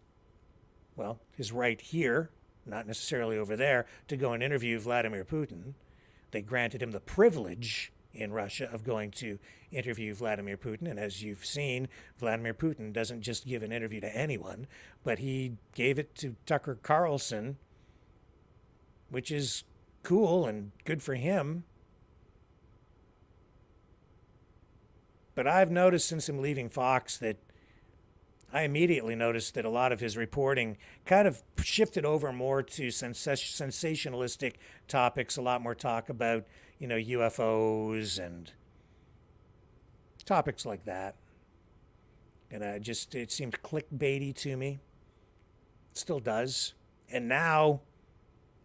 his right here, not necessarily over there, to go and interview Vladimir Putin. They granted him the privilege in Russia of going to interview Vladimir Putin. And as you've seen, Vladimir Putin doesn't just give an interview to anyone, but he gave it to Tucker Carlson, which is cool and good for him. But I've noticed since him leaving Fox that I immediately noticed that a lot of his reporting kind of shifted over more to sensationalistic topics, a lot more talk about, UFOs and topics like that. And it seemed clickbaity to me. It still does. And now,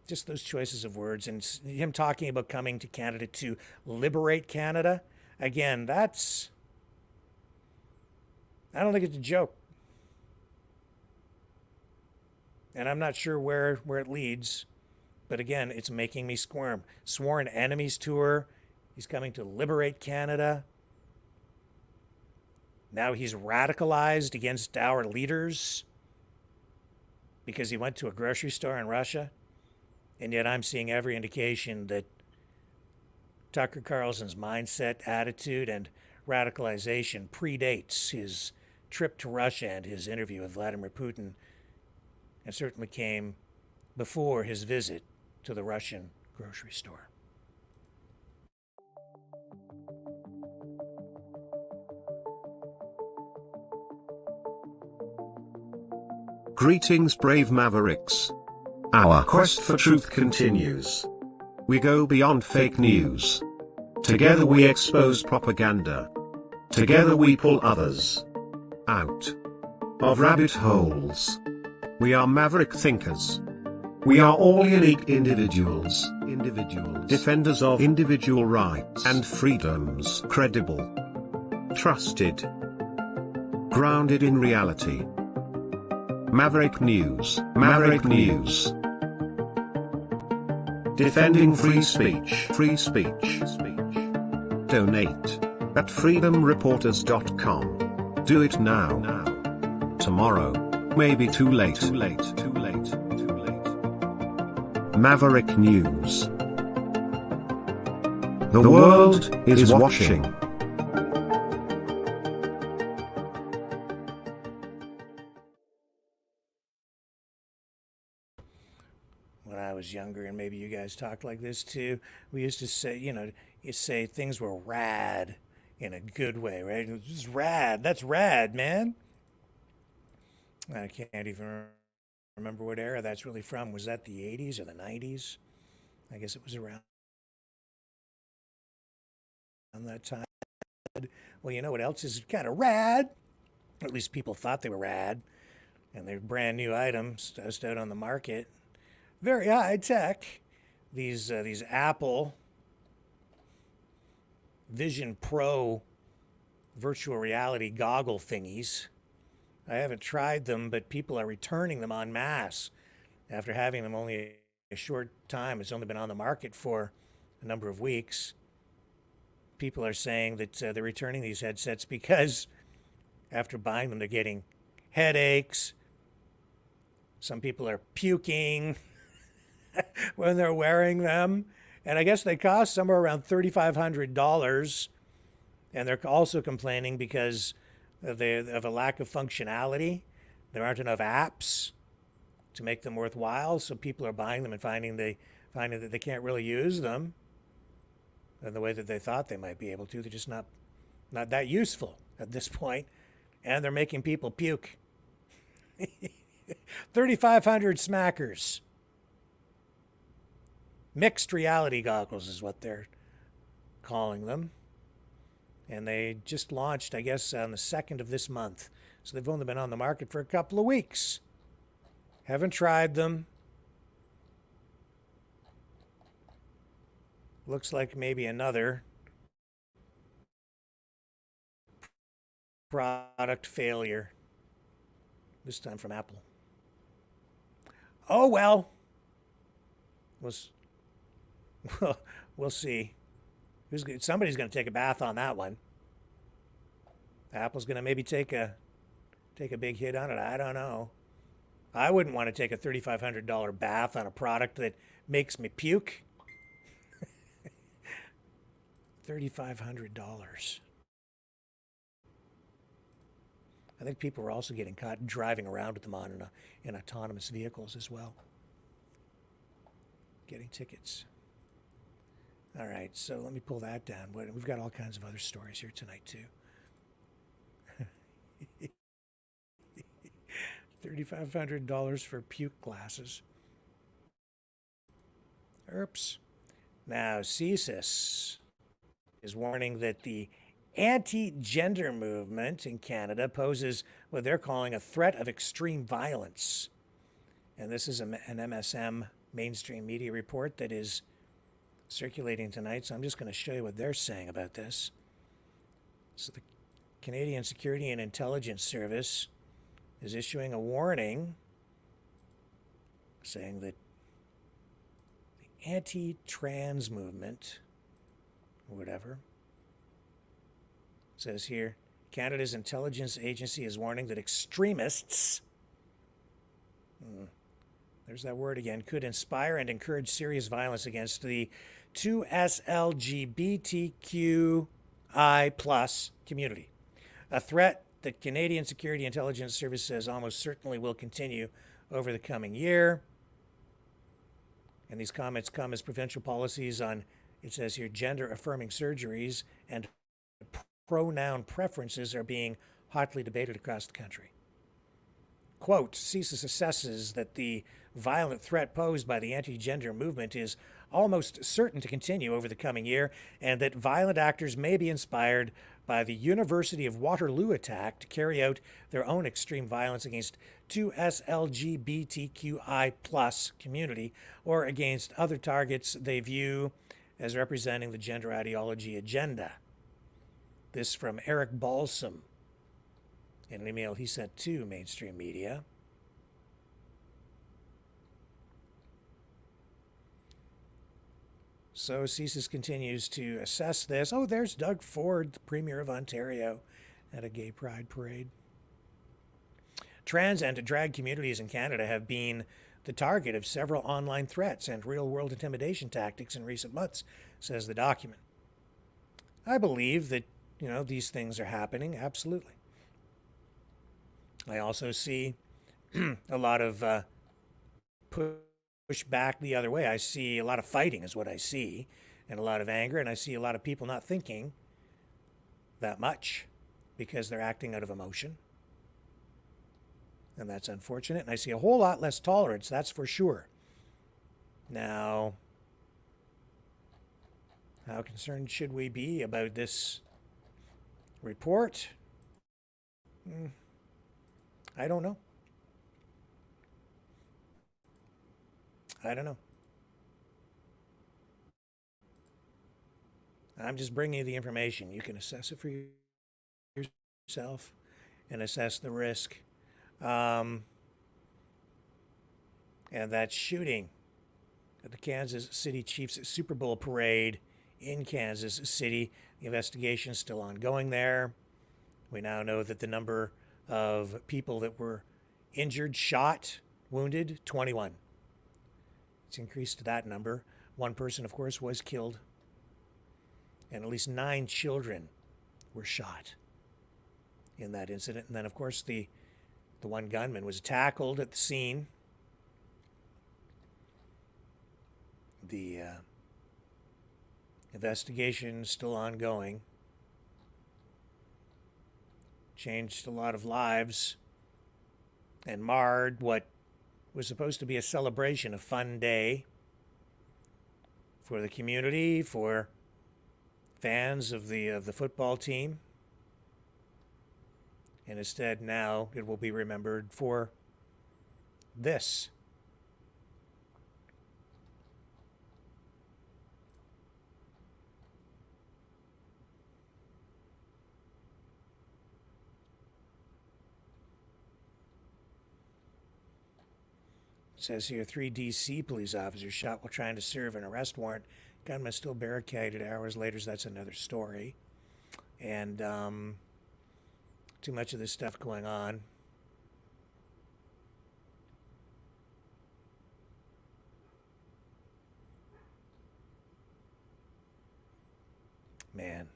just those choices of words and him talking about coming to Canada to liberate Canada, again, I don't think it's a joke. And I'm not sure where it leads. But again, it's making me squirm. Sworn Enemies Tour. He's coming to liberate Canada. Now he's radicalized against our leaders because he went to a grocery store in Russia. And yet I'm seeing every indication that Tucker Carlson's mindset, attitude, and radicalization predates his trip to Russia and his interview with Vladimir Putin, and certainly came before his visit to the Russian grocery store. Greetings, brave Mavericks. Our quest for truth continues. We go beyond fake news. Together we expose propaganda. Together we pull others out of rabbit holes. We are maverick thinkers. We are all unique individuals, defenders of individual rights and freedoms, credible, trusted, grounded in reality. Maverick News, Maverick News. Defending free speech, free speech. Donate at freedomreporters.com. Do it now. Tomorrow may be too late. Maverick News. The world is watching. When I was younger, and maybe you guys talked like this too, we used to say, you say things were rad in a good way, right? It's just rad. That's rad, man. I can't even remember what era that's really from. Was that the 80s or the 90s? I guess it was around that time. Well, you know what else is kind of rad? Or at least people thought they were rad. And they're brand new items just out on the market. Very high tech. These Apple Vision Pro virtual reality goggle thingies. I haven't tried them, but people are returning them en masse after having them only a short time. It's only been on the market for a number of weeks. People are saying that they're returning these headsets because after buying them, they're getting headaches. Some people are puking when they're wearing them. And I guess they cost somewhere around $3,500. And they're also complaining because of a lack of functionality. There aren't enough apps to make them worthwhile, so people are buying them and finding that they can't really use them in the way that they thought they might be able to. They're just not that useful at this point, and they're making people puke. 3,500 smackers. Mixed reality goggles is what they're calling them. And they just launched, I guess, on the 2nd of this month. So they've only been on the market for a couple of weeks. Haven't tried them. Looks like maybe another product failure. This time from Apple. Oh, well. We'll see. Somebody's going to take a bath on that one. Apple's going to maybe take a big hit on it. I don't know. I wouldn't want to take a $3,500 bath on a product that makes me puke. $3,500. I think people are also getting caught driving around with them on in autonomous vehicles as well. Getting tickets. All right, so let me pull that down. We've got all kinds of other stories here tonight, too. $3,500 for puke glasses. Oops. Now, CSIS is warning that the anti-gender movement in Canada poses what they're calling a threat of extreme violence. And this is an MSM mainstream media report that is circulating tonight, so I'm just going to show you what they're saying about this. So the Canadian Security and Intelligence Service is issuing a warning saying that the anti-trans movement, or whatever, says here, Canada's intelligence agency is warning that extremists, there's that word again, could inspire and encourage serious violence against the 2SLGBTQI+ community. A threat that Canadian Security Intelligence Service says almost certainly will continue over the coming year. And these comments come as provincial policies on, it says here, gender-affirming surgeries and pronoun preferences are being hotly debated across the country. Quote, CSIS assesses that the violent threat posed by the anti-gender movement is almost certain to continue over the coming year, and that violent actors may be inspired by the University of Waterloo attack to carry out their own extreme violence against 2SLGBTQI+ community or against other targets they view as representing the gender ideology agenda. This from Eric Balsam in an email he sent to mainstream media. So CSIS continues to assess this. Oh, there's Doug Ford, the Premier of Ontario, at a gay pride parade. Trans and drag communities in Canada have been the target of several online threats and real-world intimidation tactics in recent months, says the document. I believe that, these things are happening, absolutely. I also see a lot of push back the other way. I see a lot of fighting is what I see, and a lot of anger, and I see a lot of people not thinking that much because they're acting out of emotion. And that's unfortunate. And I see a whole lot less tolerance, that's for sure. Now, how concerned should we be about this report? I don't know. I don't know. I'm just bringing you the information. You can assess it for yourself and assess the risk. And that shooting at the Kansas City Chiefs Super Bowl parade in Kansas City, the investigation is still ongoing there. We now know that the number of people that were injured, shot, wounded, 21. It's increased to that number. One person, of course, was killed. And at least 9 children were shot in that incident. And then, of course, the one gunman was tackled at the scene. The investigation is still ongoing. Changed a lot of lives and marred what was supposed to be a celebration, a fun day for the community, for fans of the football team. And instead now it will be remembered for this. It says here 3 DC police officers shot while trying to serve an arrest warrant. Gunman still barricaded hours later, so that's another story. And too much of this stuff going on. Man.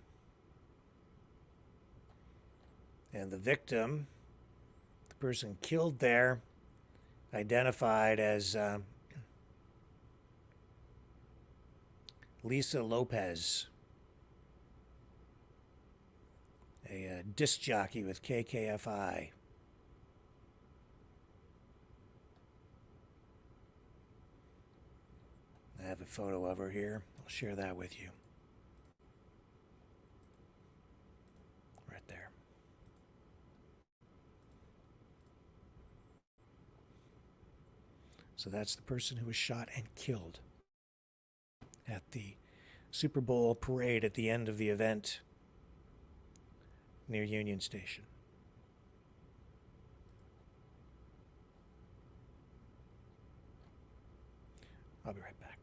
And the victim, the person killed there, identified as Lisa Lopez, a disc jockey with KKFI. I have a photo of her here. I'll share that with you. Right there. So that's the person who was shot and killed at the Super Bowl parade at the end of the event near Union Station. I'll be right back.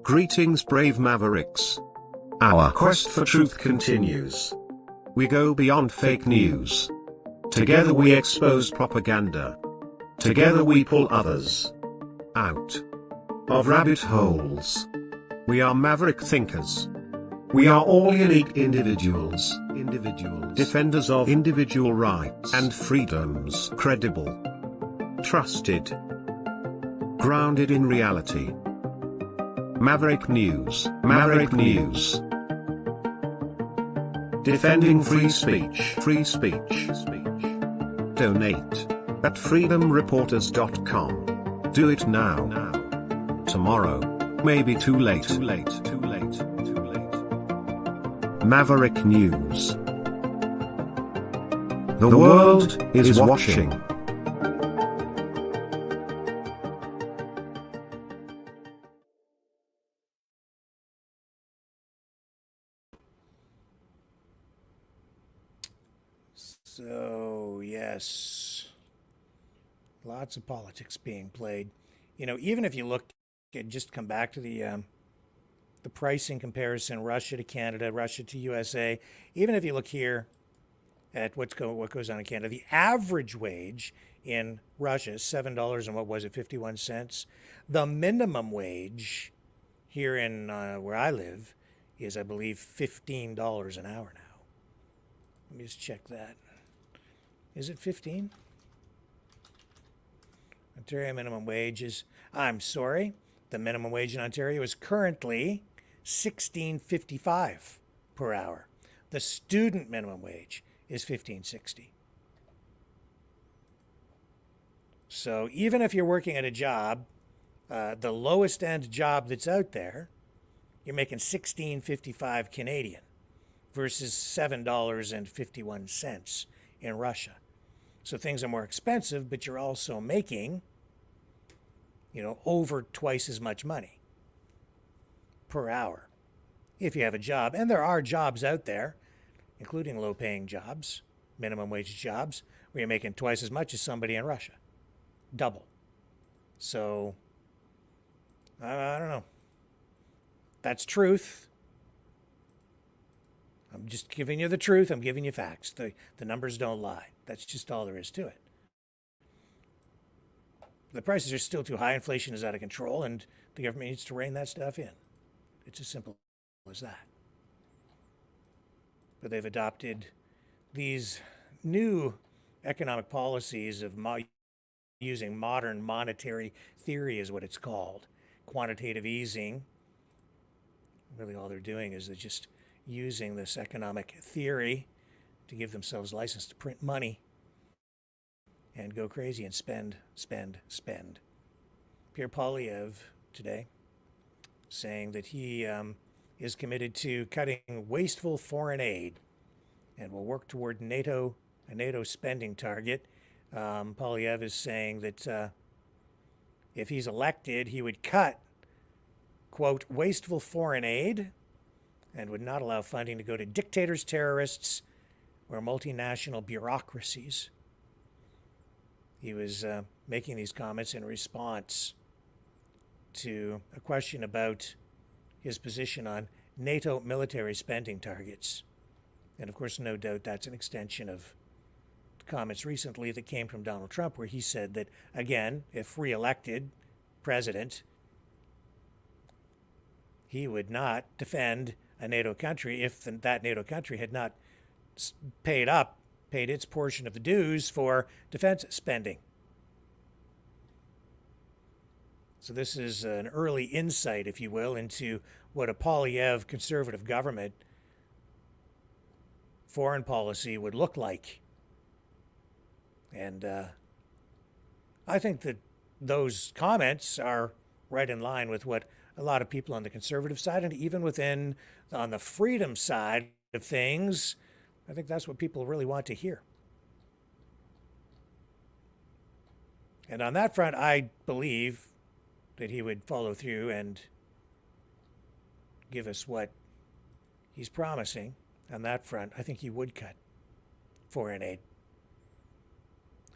Greetings, brave Mavericks. Our quest for truth continues. We go beyond fake news. Together we expose propaganda. Together we pull others out of rabbit holes. We are maverick thinkers. We are all unique individuals, defenders of individual rights and freedoms, credible, trusted, grounded in reality. Maverick News, Maverick News. Defending free speech, free speech. Donate at freedomreporters.com. Do it now. Tomorrow may be too late. Too late. Too late. Too late. Maverick News. The world is watching. So, yes, lots of politics being played. You know, even if you look at, just come back to the pricing comparison, Russia to Canada, Russia to USA, even if you look here at what goes on in Canada, the average wage in Russia is $7 and what was it, 51 cents? The minimum wage here in where I live is, I believe, $15 an hour now. Let me just check that. Is it 15? Ontario minimum wage is, I'm sorry, the minimum wage in Ontario is currently $16.55 per hour. The student minimum wage is $15.60. So even if you're working at a job, the lowest end job that's out there, you're making $16.55 Canadian versus $7.51 in Russia. So things are more expensive, but you're also making, you know, over twice as much money per hour if you have a job. And there are jobs out there, including low-paying jobs, minimum wage jobs, where you're making twice as much as somebody in Russia. Double. So, I don't know. That's truth. I'm just giving you the truth. I'm giving you facts. The numbers don't lie. That's just all there is to it. The prices are still too high. Inflation is out of control, and the government needs to rein that stuff in. It's as simple as that. But they've adopted these new economic policies of using modern monetary theory is what it's called. Quantitative easing. Really all they're doing is they're just using this economic theory to give themselves license to print money and go crazy and spend. Pierre Poilievre today saying that he is committed to cutting wasteful foreign aid and will work toward a NATO spending target. Poilievre is saying that if he's elected, he would cut, quote, wasteful foreign aid and would not allow funding to go to dictators, terrorists, or multinational bureaucracies. He was making these comments in response to a question about his position on NATO military spending targets. And of course, no doubt that's an extension of comments recently that came from Donald Trump, where he said that, again, if reelected president, he would not defend a NATO country if that NATO country had not paid its portion of the dues for defense spending. So this is an early insight, if you will, into what a Poilievre conservative government foreign policy would look like. And I think that those comments are right in line with what a lot of people on the conservative side, and even on the freedom side of things, I think that's what people really want to hear. And on that front, I believe that he would follow through and give us what he's promising. On that front, I think he would cut foreign aid.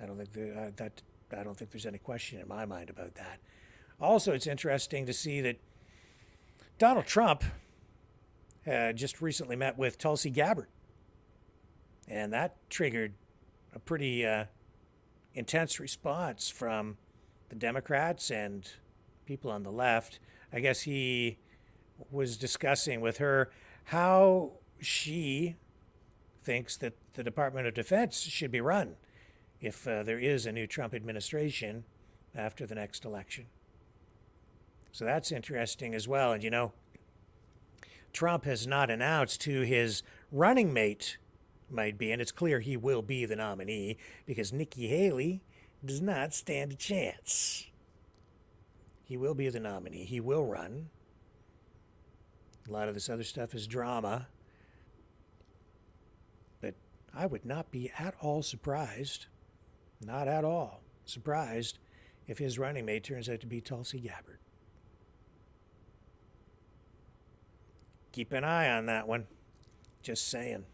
I don't think there's any question in my mind about that. Also, it's interesting to see that Donald Trump just recently met with Tulsi Gabbard, and that triggered a pretty intense response from the Democrats and people on the left. I guess he was discussing with her how she thinks that the Department of Defense should be run if there is a new Trump administration after the next election. So that's interesting as well. And, you know, Trump has not announced who his running mate might be, and it's clear he will be the nominee because Nikki Haley does not stand a chance. He will be the nominee. He will run. A lot of this other stuff is drama. But I would not be at all surprised, not at all surprised, if his running mate turns out to be Tulsi Gabbard. Keep an eye on that one. Just saying.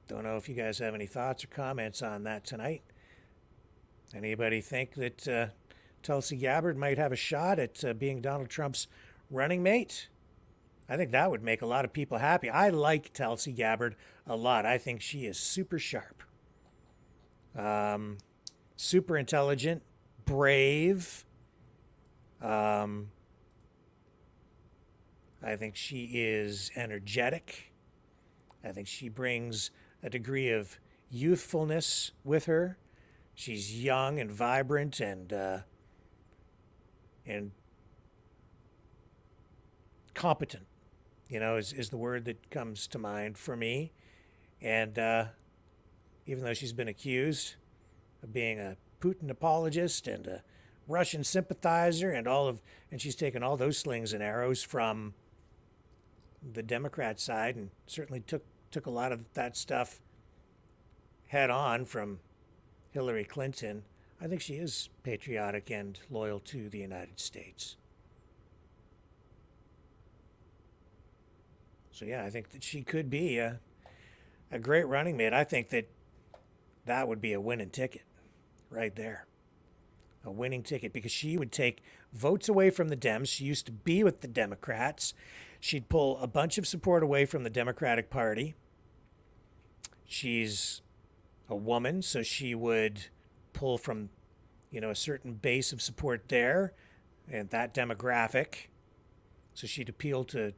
Don't know if you guys have any thoughts or comments on that tonight. Anybody think that Tulsi Gabbard might have a shot at being Donald Trump's running mate? I think that would make a lot of people happy. I like Tulsi Gabbard a lot. I think she is super sharp, super intelligent, brave. I think she is energetic. I think she brings a degree of youthfulness with her. She's young and vibrant and competent, you know, is the word that comes to mind for me. And even though she's been accused of being a Putin apologist and a Russian sympathizer and she's taken all those slings and arrows from the Democrat side and certainly took a lot of that stuff head on from Hillary Clinton. I think she is patriotic and loyal to the United States. So yeah, I think that she could be a great running mate. I think that would be a winning ticket right there. A winning ticket because she would take votes away from the Dems. She used to be with the Democrats. She'd pull a bunch of support away from the Democratic Party. She's a woman, so she would pull from, you know, a certain base of support there and that demographic. So she'd appeal to,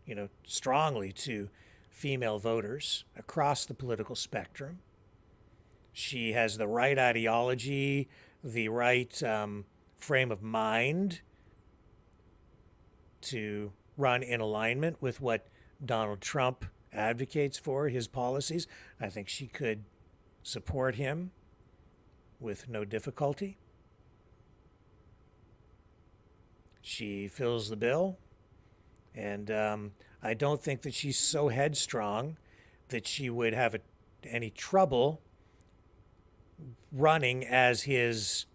you know, strongly to female voters across the political spectrum. She has the right ideology, the right frame of mind to run in alignment with what Donald Trump advocates for, his policies. I think she could support him with no difficulty. She fills the bill, and I don't think that she's so headstrong that she would have any trouble running as his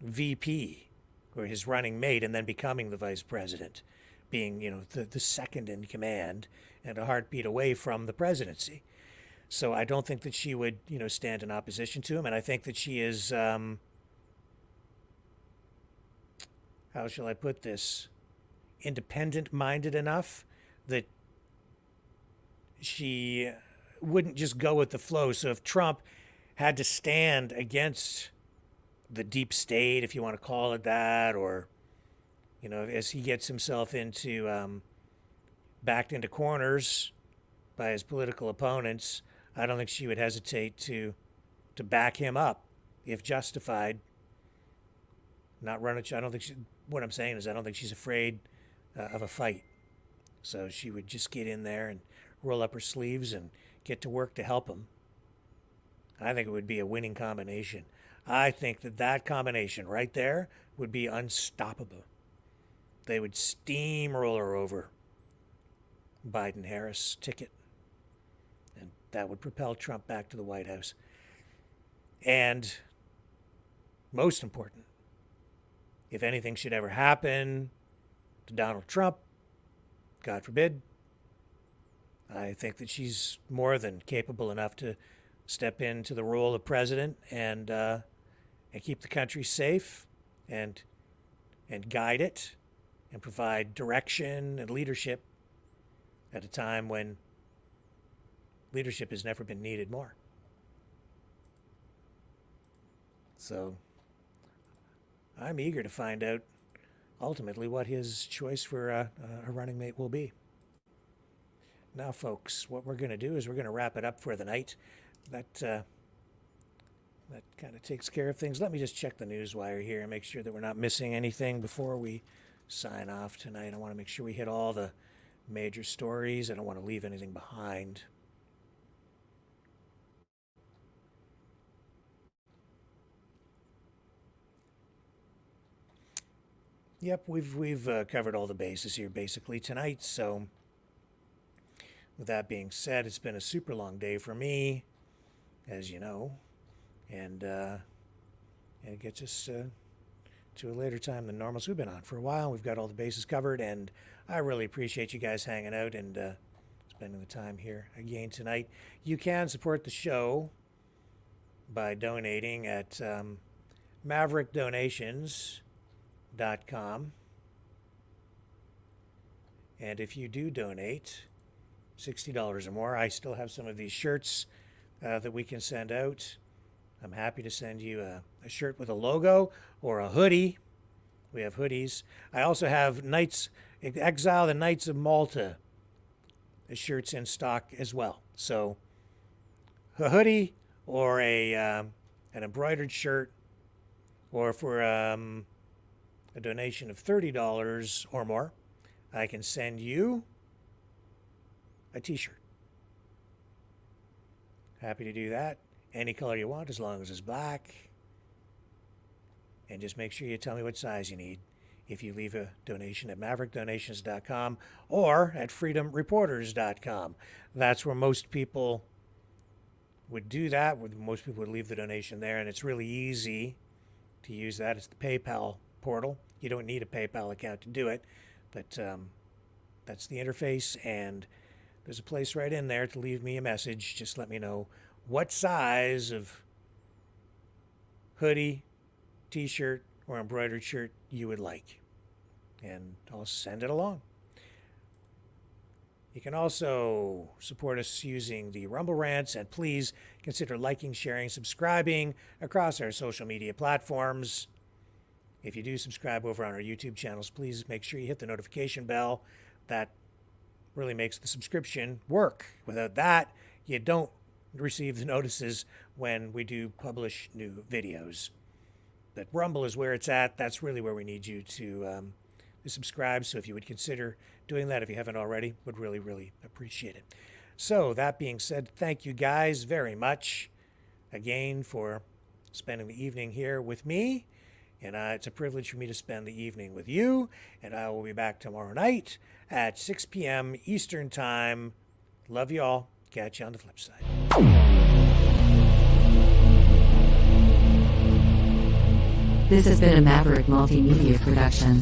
VP or his running mate and then becoming the vice president, being, you know, the second in command and a heartbeat away from the presidency. So I don't think that she would, you know, stand in opposition to him. And I think that she is, how shall I put this, independent-minded enough that she wouldn't just go with the flow. So if Trump had to stand against the deep state, if you want to call it that, or, you know, as he gets himself backed into corners by his political opponents, I don't think she would hesitate to back him up if justified. Not run it. I don't think what I'm saying is I don't think she's afraid of a fight. So she would just get in there and roll up her sleeves and get to work to help him. I think it would be a winning combination. I think that combination right there would be unstoppable. They would steamroll her over Biden-Harris ticket. And that would propel Trump back to the White House. And most important, if anything should ever happen to Donald Trump, God forbid, I think that she's more than capable enough to step into the role of president and keep the country safe and guide it and provide direction and leadership at a time when leadership has never been needed more. So I'm eager to find out ultimately what his choice for a running mate will be. Now, folks, what we're going to do is we're going to wrap it up for the night. That kind of takes care of things. Let me just check the newswire here and make sure that we're not missing anything before we sign off tonight. I want to make sure we hit all the major stories. I don't want to leave anything behind. Yep, we've covered all the bases here basically tonight. So with that being said, it's been a super long day for me, as you know, and it gets us to a later time than normal. So we've been on for a while. We've got all the bases covered, and I really appreciate you guys hanging out and spending the time here again tonight. You can support the show by donating at MaverickDonations.com. And if you do donate $60 or more, I still have some of these shirts that we can send out. I'm happy to send you a shirt with a logo or a hoodie. We have hoodies. I also have Exile the Knights of Malta shirts in stock as well. So a hoodie or an embroidered shirt, or for a donation of $30 or more, I can send you a t-shirt. Happy to do that. Any color you want, as long as it's black. And just make sure you tell me what size you need if you leave a donation at MaverickDonations.com or at FreedomReporters.com. That's where most people would do that. Most people would leave the donation there, and it's really easy to use that. It's the PayPal portal. You don't need a PayPal account to do it, but that's the interface, and there's a place right in there to leave me a message. Just let me know what size of hoodie, t-shirt, or embroidered shirt you would like, and I'll send it along. You can also support us using the Rumble Rants, and please consider liking, sharing, subscribing across our social media platforms. If you do subscribe over on our YouTube channels, please make sure you hit the notification bell. That really makes the subscription work. Without that, you don't receive the notices when we do publish new videos. But Rumble is where it's at. That's really where we need you to subscribe. So if you would consider doing that, if you haven't already, would really, really appreciate it. So that being said, thank you guys very much again for spending the evening here with me. And it's a privilege for me to spend the evening with you. And I will be back tomorrow night at 6 p.m. Eastern Time. Love you all. Catch you on the flip side. This has been a Maverick Multimedia production.